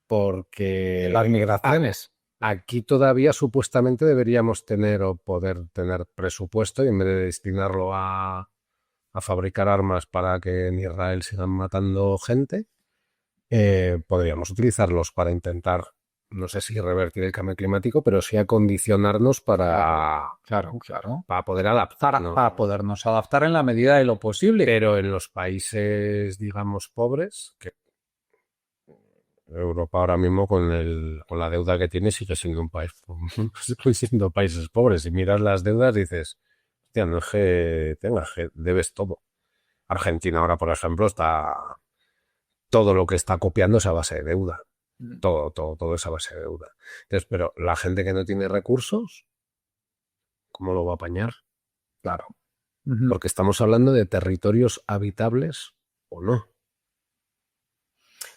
Porque Las migraciones. aquí todavía supuestamente deberíamos tener o poder tener presupuesto y en vez de destinarlo a fabricar armas para que en Israel sigan matando gente, podríamos utilizarlos para intentar, no sé si revertir el cambio climático, pero sí acondicionarnos Claro. para poder adaptarnos. Para podernos adaptar en la medida de lo posible. Pero en los países, digamos, pobres, que Europa ahora mismo con la deuda que tiene sigue siendo un país, sigue siendo países pobres. Si miras las deudas dices, hostia, no es que tengas, que debes todo. Argentina ahora, por ejemplo, todo lo que está copiando es a base de deuda. Todo es a base de deuda. Entonces, pero la gente que no tiene recursos, ¿cómo lo va a apañar? Claro. Porque estamos hablando de territorios habitables o no.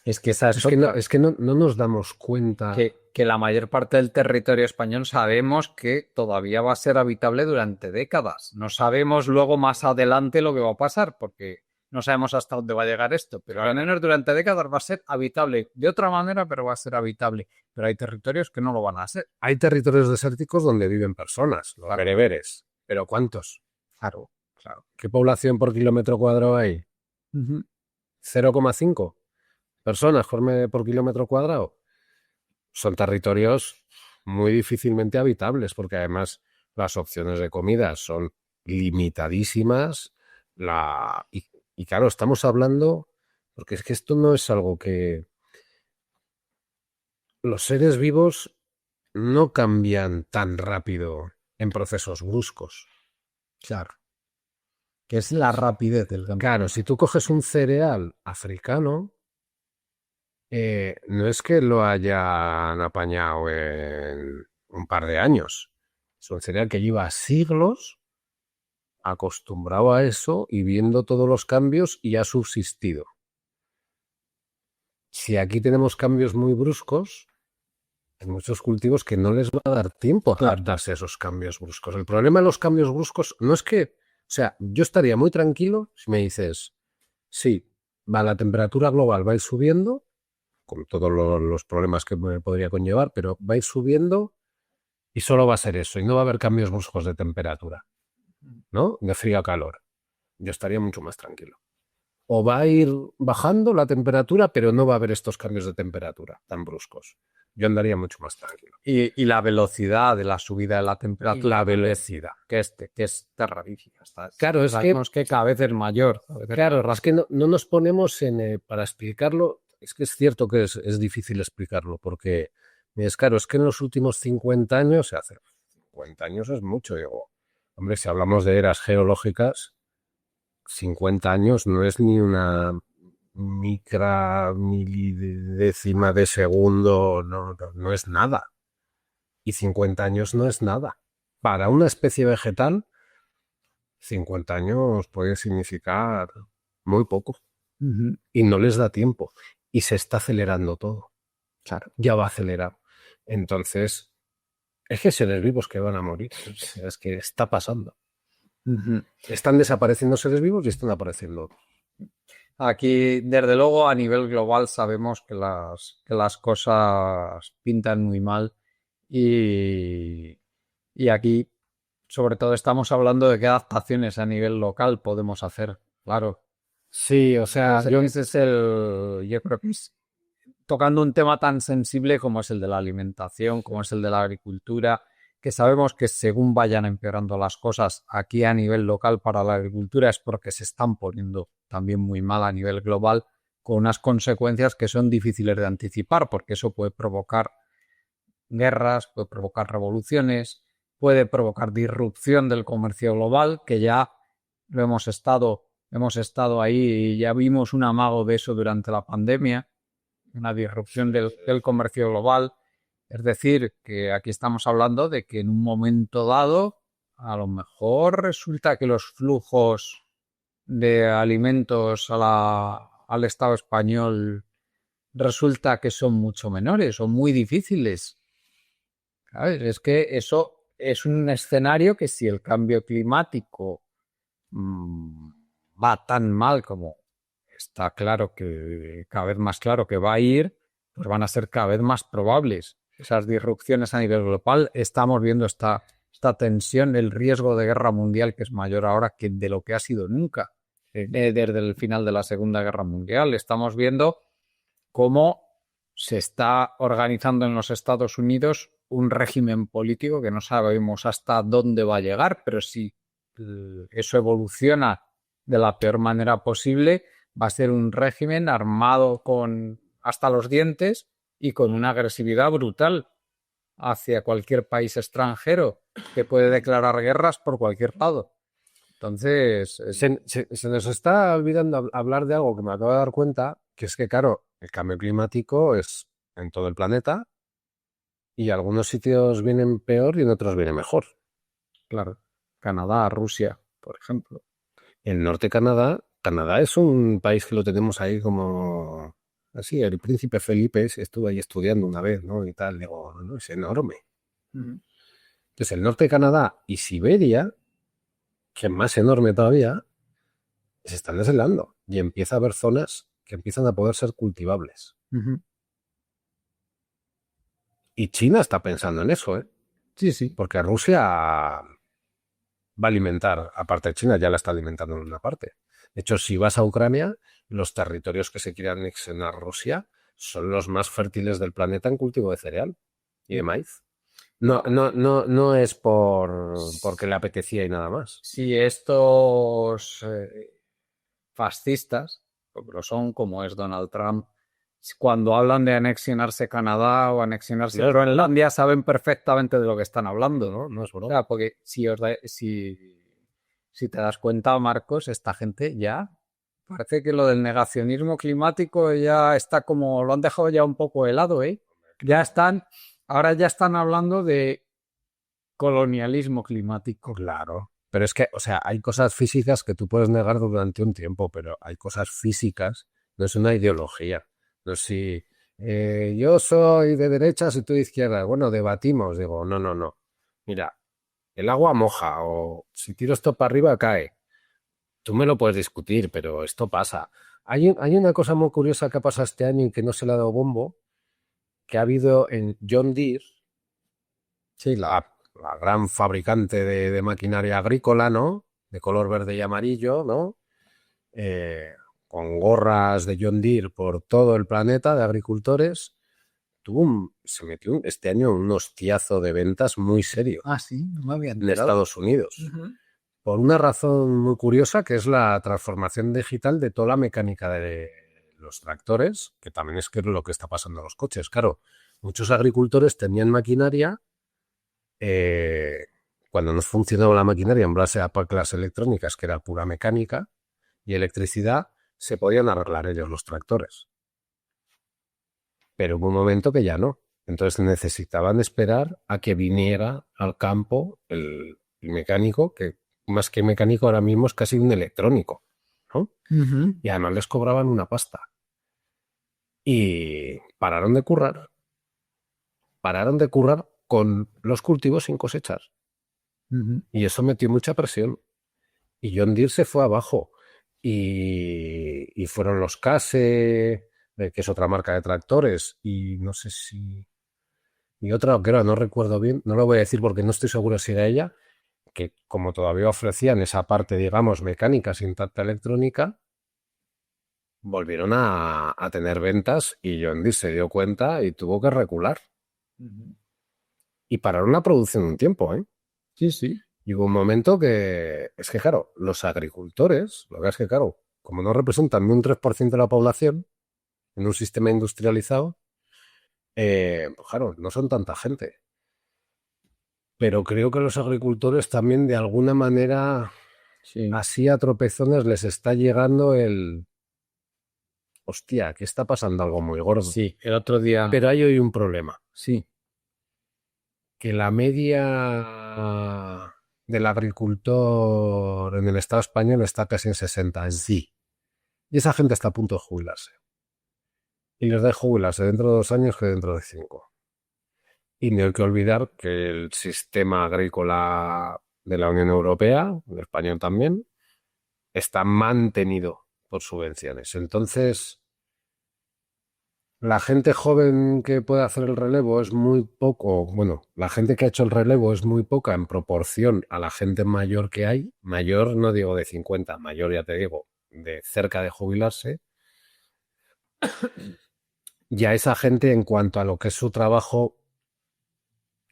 Es que esa es que no nos damos cuenta. Que la mayor parte del territorio español sabemos que todavía va a ser habitable durante décadas. No sabemos luego más adelante lo que va a pasar, porque no sabemos hasta dónde va a llegar esto, pero al menos durante décadas va a ser habitable. De otra manera, pero va a ser habitable. Pero hay territorios que no lo van a ser. Hay territorios desérticos donde viven personas, los bereberes. ¿Pero cuántos? Claro. ¿Qué población por kilómetro cuadrado hay? 0,5 personas por kilómetro cuadrado. Son territorios muy difícilmente habitables porque además las opciones de comida son limitadísimas. Y claro, estamos hablando, porque es que esto no es algo que... Los seres vivos no cambian tan rápido en procesos bruscos. Claro. Que es la rapidez del cambio. Claro, si tú coges un cereal africano, no es que lo hayan apañado en un par de años. Es un cereal que lleva siglos acostumbrado a eso y viendo todos los cambios y ha subsistido. Si aquí tenemos cambios muy bruscos, hay muchos cultivos que no les va a dar tiempo a adaptarse a esos cambios bruscos. El problema de los cambios bruscos no es que, o sea, yo estaría muy tranquilo si me dices, sí, la temperatura global va a ir subiendo, con todos los problemas que me podría conllevar, pero va a ir subiendo y solo va a ser eso, y no va a haber cambios bruscos de temperatura, ¿no? De frío a calor. Yo estaría mucho más tranquilo. O va a ir bajando la temperatura, pero no va a haber estos cambios de temperatura tan bruscos. Yo andaría mucho más tranquilo. Y la velocidad de la subida de la temperatura. La velocidad. Que es terrorífica. Claro, es que cada vez es mayor. Claro, es que no nos ponemos para explicarlo. Es que es cierto que es difícil explicarlo, porque es claro, es que en los últimos 50 años, 50 años es mucho, digo. Hombre, si hablamos de eras geológicas, 50 años no es ni una milidécima de segundo, no es nada. Y 50 años no es nada. Para una especie vegetal, 50 años puede significar muy poco. Y no les da tiempo. Y se está acelerando todo. Claro. Ya va acelerado. Entonces, es que seres vivos que van a morir. Es que está pasando. Están desapareciendo seres vivos y están apareciendo otros. Aquí, desde luego, a nivel global sabemos que las cosas pintan muy mal y aquí, sobre todo, estamos hablando de qué adaptaciones a nivel local podemos hacer claro. Sí, o sea, Ese es yo creo que es tocando un tema tan sensible como es el de la alimentación, como es el de la agricultura, que sabemos que según vayan empeorando las cosas aquí a nivel local para la agricultura es porque se están poniendo también muy mal a nivel global, con unas consecuencias que son difíciles de anticipar, porque eso puede provocar guerras, puede provocar revoluciones, puede provocar disrupción del comercio global, que ya lo hemos estado ahí y ya vimos un amago de eso durante la pandemia, una disrupción del comercio global. Es decir, que aquí estamos hablando de que en un momento dado, a lo mejor resulta que los flujos de alimentos al Estado español resulta que son mucho menores, son muy difíciles. ¿Sabes? Es que eso es un escenario que si el cambio climático mmm, va tan mal como está claro que cada vez más claro que va a ir, pues van a ser cada vez más probables esas disrupciones a nivel global. Estamos viendo esta tensión, el riesgo de guerra mundial que es mayor ahora que de lo que ha sido nunca desde el final de la Segunda Guerra Mundial. Estamos viendo cómo se está organizando en los Estados Unidos un régimen político que no sabemos hasta dónde va a llegar, pero si eso evoluciona de la peor manera posible, va a ser un régimen armado con hasta los dientes y con una agresividad brutal hacia cualquier país extranjero que puede declarar guerras por cualquier lado. Entonces, se nos está olvidando hablar de algo que me acabo de dar cuenta, que es que, claro, el cambio climático es en todo el planeta y algunos sitios vienen peor y en otros vienen mejor. claro, Canadá, Rusia, por ejemplo. El norte de Canadá es un país que lo tenemos ahí como así. El príncipe Felipe estuvo ahí estudiando una vez, ¿no? Y tal, digo, no, es enorme. Entonces, el norte de Canadá y Siberia, que es más enorme todavía, se están deshelando y empieza a haber zonas que empiezan a poder ser cultivables. Y China está pensando en eso, ¿eh? Sí, sí. Porque Rusia va a alimentar, aparte de China, ya la está alimentando en una parte. De hecho, si vas a Ucrania, los territorios que se quieren anexionar Rusia son los más fértiles del planeta en cultivo de cereal y de maíz. No es porque le apetecía y nada más. Si estos fascistas, porque lo son como es Donald Trump, cuando hablan de anexionarse Canadá o anexionarse Groenlandia, saben perfectamente de lo que están hablando, ¿no? No es broma. O sea, porque si te das cuenta, Marcos, esta gente ya parece que lo del negacionismo climático ya está como, lo han dejado ya un poco helado, ¿eh? Ahora ya están hablando de colonialismo climático. Claro. Pero es que, o sea, hay cosas físicas que tú puedes negar durante un tiempo, pero hay cosas físicas, no es una ideología. No es si yo soy de derechas y tú de izquierda. Bueno, debatimos. Digo, no. Mira, el agua moja o si tiro esto para arriba cae. Tú me lo puedes discutir, pero esto pasa. Hay una cosa muy curiosa que ha pasado este año y que no se le ha dado bombo, que ha habido en John Deere, Sí, la gran fabricante de maquinaria agrícola, ¿no? De color verde y amarillo, ¿no? Con gorras de John Deere por todo el planeta de agricultores, se metió este año un hostiazo de ventas muy serio. Ah, sí, no me había en enterado. Estados Unidos. Por una razón muy curiosa, que es la transformación digital de toda la mecánica de los tractores, que también es lo que está pasando a los coches. Claro, muchos agricultores tenían maquinaria. Cuando no funcionaba la maquinaria en base a placas electrónicas, que era pura mecánica, y electricidad, se podían arreglar ellos los tractores. Pero hubo un momento que ya no. Entonces necesitaban esperar a que viniera al campo el mecánico, que más que mecánico ahora mismo es casi un electrónico, ¿no? Y además les cobraban una pasta. Y pararon de currar con los cultivos sin cosechar. Y eso metió mucha presión. Y John Deere se fue abajo. Y fueron los Case, que es otra marca de tractores, y no sé si... Y otra que ahora no recuerdo bien, no lo voy a decir porque no estoy seguro si era ella, que como todavía ofrecían esa parte, digamos, mecánica sin tanta electrónica, volvieron a tener ventas y John se dio cuenta y tuvo que recular. Y pararon la producción un tiempo, ¿eh? Sí, sí. Y hubo un momento que, es que claro, los agricultores, lo que es que claro, como no representan ni un 3% de la población en un sistema industrializado, pues claro, no son tanta gente. Pero creo que los agricultores también de alguna manera, Sí. así a tropezones, les está llegando el... Hostia, que está pasando algo muy gordo. Sí, el otro día. Pero hay hoy un problema, Sí. que la media del agricultor en el Estado español está casi en 60, sí. Y esa gente está a punto de jubilarse. Y les da jubilarse dentro de 2 años que dentro de 5. Y no hay que olvidar que el sistema agrícola de la Unión Europea, el español también, está mantenido por subvenciones. Entonces, la gente joven que puede hacer el relevo es muy poco, bueno, la gente que ha hecho el relevo es muy poca en proporción a la gente mayor que hay. Mayor, no digo de 50, mayor ya te digo, de cerca de jubilarse. Y a esa gente, en cuanto a lo que es su trabajo,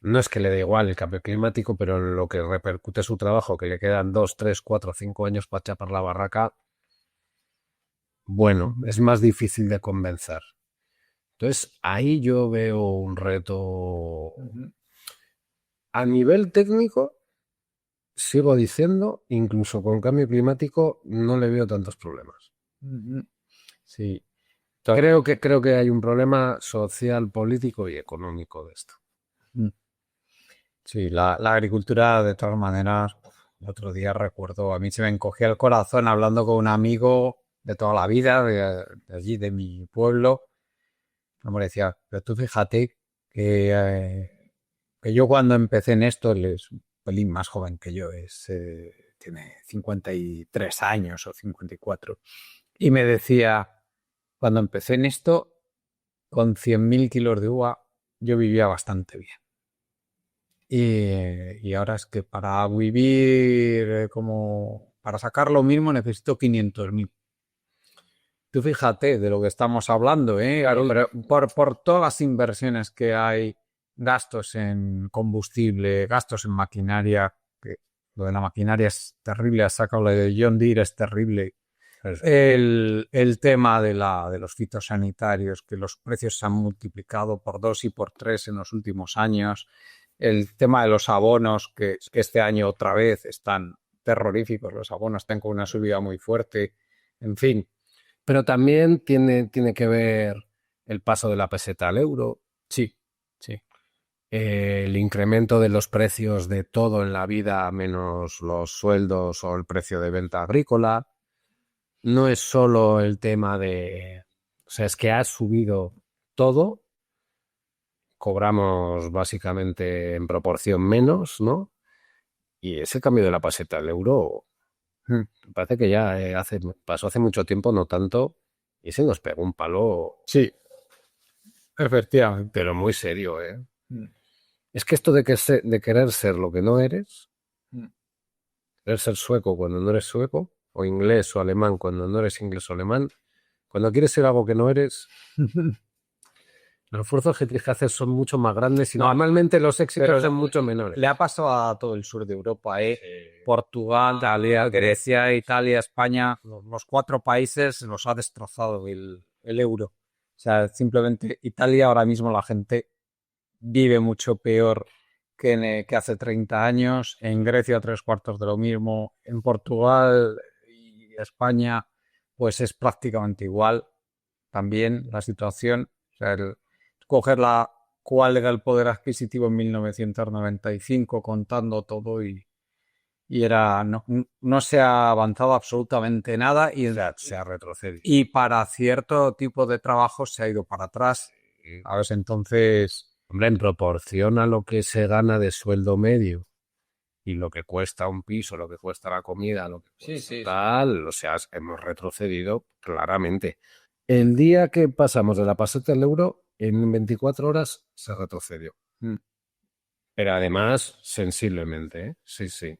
no es que le dé igual el cambio climático, pero en lo que repercute su trabajo, que le quedan 2, 3, 4, 5 años para chapar la barraca, bueno, es más difícil de convencer. Entonces, ahí yo veo un reto. A nivel técnico, sigo diciendo, incluso con cambio climático, no le veo tantos problemas. Sí. Creo que hay un problema social, político y económico de esto. Sí, la agricultura, de todas maneras, el otro día recuerdo, a mí se me encogía el corazón hablando con un amigo de toda la vida, de allí, de mi pueblo. Me decía, pero tú fíjate que yo cuando empecé en esto, él es un pelín más joven que yo, tiene 53 años o 54. Y me decía, cuando empecé en esto, con 100.000 kilos de uva, yo vivía bastante bien. Y ahora es que para vivir como para sacar lo mismo necesito 500.000. Tú fíjate de lo que estamos hablando, ¿eh? Claro. Pero por todas las inversiones que hay, gastos en combustible, gastos en maquinaria, que lo de la maquinaria es terrible, has sacado lo de John Deere, es terrible. El tema de los fitosanitarios, que los precios se han multiplicado por 2 y por 3 en los últimos años. El tema de los abonos, que este año otra vez están terroríficos, los abonos están con una subida muy fuerte, en fin. Pero también tiene que ver el paso de la peseta al euro. Sí, sí. El incremento de los precios de todo en la vida, menos los sueldos o el precio de venta agrícola. No es solo el tema de... O sea, es que ha subido todo. Cobramos básicamente en proporción menos, ¿no? Y ese cambio de la peseta al euro, me parece que ya pasó hace mucho tiempo, no tanto, y se nos pegó un palo. Sí, efectivamente. Pero muy serio, ¿eh? Es que esto de querer ser lo que no eres, querer ser sueco cuando no eres sueco, o inglés o alemán cuando no eres inglés o alemán, cuando quieres ser algo que no eres, los esfuerzos que tienes que hacer son mucho más grandes y normalmente los éxitos son mucho menores. Le ha pasado a todo el sur de Europa, Portugal, Italia, Grecia, Italia, España, los 4 países los ha destrozado el euro. O sea, simplemente Italia ahora mismo la gente vive mucho peor que hace 30 años. En Grecia 3/4 de lo mismo. En Portugal y España pues es prácticamente igual también la situación. O sea, coger cuál era el poder adquisitivo en 1995 contando todo y era no se ha avanzado absolutamente nada y Se ha retrocedido. y para cierto tipo de trabajo se ha ido para atrás. A ver, entonces, Hombre, en proporción a lo que se gana de sueldo medio y lo que cuesta un piso, lo que cuesta la comida, lo que cuesta tal, o sea, hemos retrocedido claramente. El día que pasamos de la peseta al euro, en 24 horas se retrocedió. Pero además, sensiblemente, ¿eh? Sí, sí.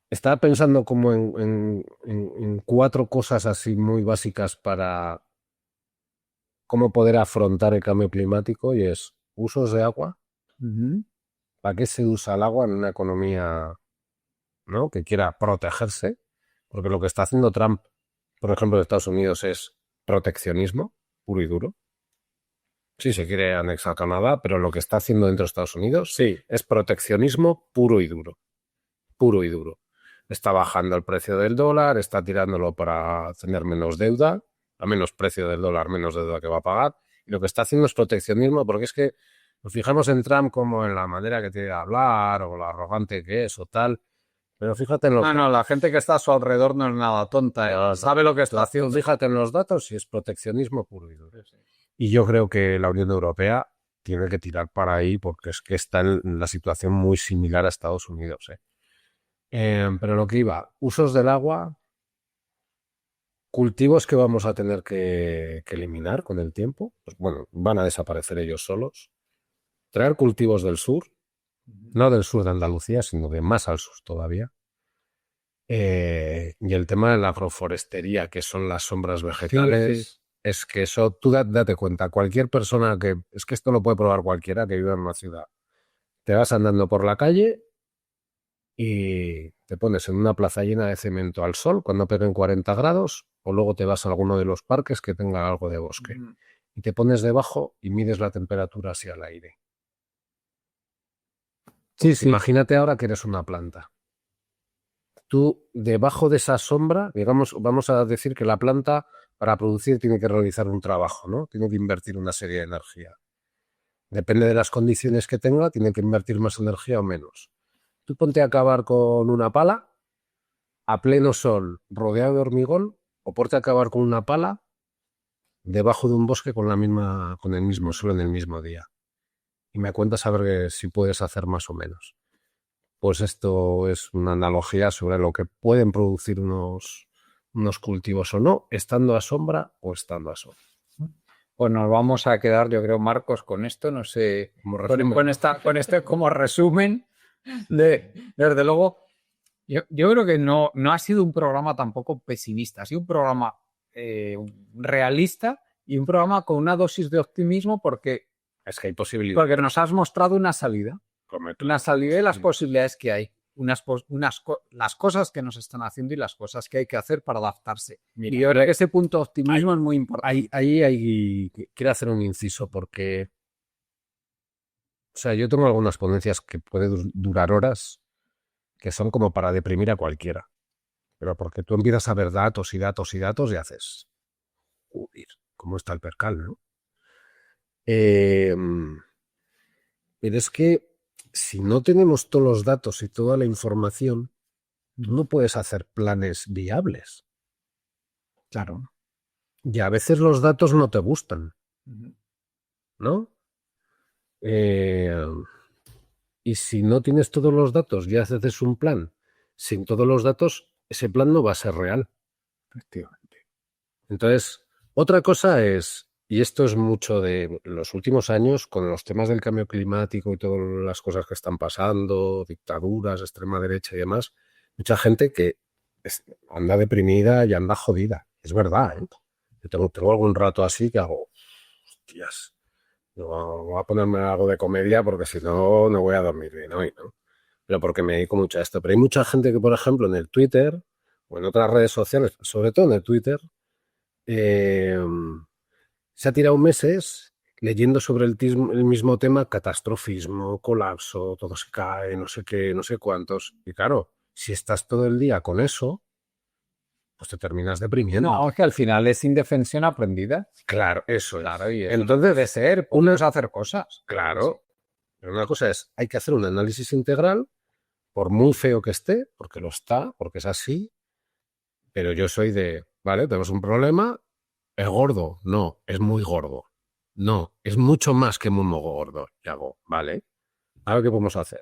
Estaba pensando como en 4 cosas así muy básicas para cómo poder afrontar el cambio climático y es usos de agua. ¿Para qué se usa el agua en una economía, ¿no?, que quiera protegerse? Porque lo que está haciendo Trump, por ejemplo, en Estados Unidos es proteccionismo puro y duro. Sí, se quiere anexar Canadá, pero lo que está haciendo dentro de Estados Unidos sí es proteccionismo puro y duro. Puro y duro. Está bajando el precio del dólar, está tirándolo para tener menos deuda, a menos precio del dólar, menos deuda que va a pagar. Y lo que está haciendo es proteccionismo, porque es que nos fijamos en Trump como en la manera que tiene de hablar o lo arrogante que es o tal. Pero fíjate en lo No, la gente que está a su alrededor no es nada tonta, No, sabe lo que está haciendo. Fíjate en los datos y es proteccionismo puro y duro. Y yo creo que la Unión Europea tiene que tirar para ahí porque es que está en la situación muy similar a Estados Unidos. Pero lo que iba, usos del agua, cultivos que vamos a tener que eliminar con el tiempo, pues bueno, van a desaparecer ellos solos. Traer cultivos del sur, no del sur de Andalucía, sino de más al sur todavía. Y el tema de la agroforestería, que son las sombras vegetales, Sí. es que eso, tú date cuenta, cualquier persona es que esto lo puede probar cualquiera que viva en una ciudad. Te vas andando por la calle y te pones en una plaza llena de cemento al sol cuando peguen 40 grados, o luego te vas a alguno de los parques que tenga algo de bosque. Y te pones debajo y mides la temperatura hacia el aire. Sí, sí. Imagínate ahora que eres una planta. Tú, debajo de esa sombra, digamos, vamos a decir que la planta para producir tiene que realizar un trabajo, ¿no? Tiene que invertir una serie de energía. Depende de las condiciones que tenga, tiene que invertir más energía o menos. Tú ponte a acabar con una pala a pleno sol, rodeado de hormigón, o ponte a acabar con una pala debajo de un bosque con el mismo sol en el mismo día. Y me cuentas a ver si puedes hacer más o menos. Pues esto es una analogía sobre lo que pueden producir unos cultivos o no, estando a sombra o estando a sol. Pues nos vamos a quedar, yo creo, Marcos, con esto, no sé, con este como resumen desde luego, yo creo que no ha sido un programa tampoco pesimista, ha sido un programa realista y un programa con una dosis de optimismo porque es que hay posibilidades. Porque nos has mostrado una salida. Una salida y las posibilidades que hay. Las cosas que nos están haciendo y las cosas que hay que hacer para adaptarse. Mira, y yo creo que ese punto de optimismo es muy importante. Ahí quiero hacer un inciso porque, o sea, yo tengo algunas ponencias que pueden durar horas que son como para deprimir a cualquiera. Pero porque tú empiezas a ver datos y datos y datos y haces, joder, ¿cómo está el percal, no? Pero es que si no tenemos todos los datos y toda la información, tú no puedes hacer planes viables. Claro. Y a veces los datos no te gustan, ¿no? Y si no tienes todos los datos y haces un plan sin todos los datos, ese plan no va a ser real. Efectivamente. Entonces, otra cosa es, y esto es mucho de los últimos años, con los temas del cambio climático y todas las cosas que están pasando, dictaduras, extrema derecha y demás, mucha gente que anda deprimida y anda jodida. Es verdad, ¿eh? Yo tengo algún rato así que hago, hostias, no, voy a ponerme algo de comedia porque si no, no voy a dormir bien hoy, ¿no? Pero porque me dedico mucho a esto. Pero hay mucha gente que, por ejemplo, en el Twitter o en otras redes sociales, sobre todo en el Twitter, se ha tirado meses leyendo sobre el mismo tema, catastrofismo, colapso, todo se cae, no sé qué, no sé cuántos. Y claro, si estás todo el día con eso, pues te terminas deprimiendo. No, es que al final es indefensión aprendida. Claro, eso claro, es. Y eso entonces de ser, podemos hacer cosas. Claro. Pero una cosa es, hay que hacer un análisis integral, por muy feo que esté, porque lo está, porque es así, pero yo soy de, vale, tenemos un problema, ¿es gordo? No, es muy gordo. No, es mucho más que muy gordo. Y hago, vale, ¿ahora qué podemos hacer?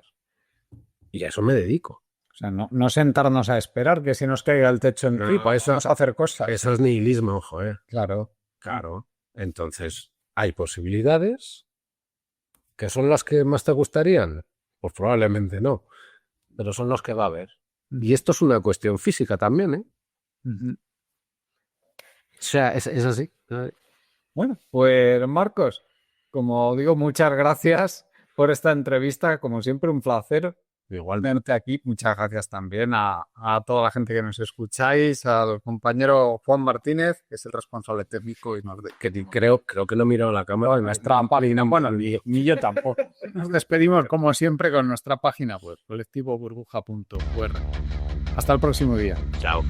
Y a eso me dedico. O sea, no sentarnos a esperar que se nos caiga el techo encima, eso, vamos a hacer cosas. Eso es nihilismo, ojo, Claro. Claro. Entonces, hay posibilidades. ¿Que son las que más te gustarían? Pues probablemente no, pero son los que va a haber. Y esto es una cuestión física también, ¿eh? Ujú. O sea, es así. Bueno, pues Marcos, como digo, muchas gracias por esta entrevista. Como siempre, un placer Igual. tenerte aquí. Muchas gracias también a toda la gente que nos escucháis, al compañero Juan Martínez, que es el responsable técnico y Creo que no he mirado la cámara. en nuestra página. Bueno, ni yo tampoco. Nos despedimos, como siempre, con nuestra página web, colectivoburbuja.org. Hasta el próximo día. Chao.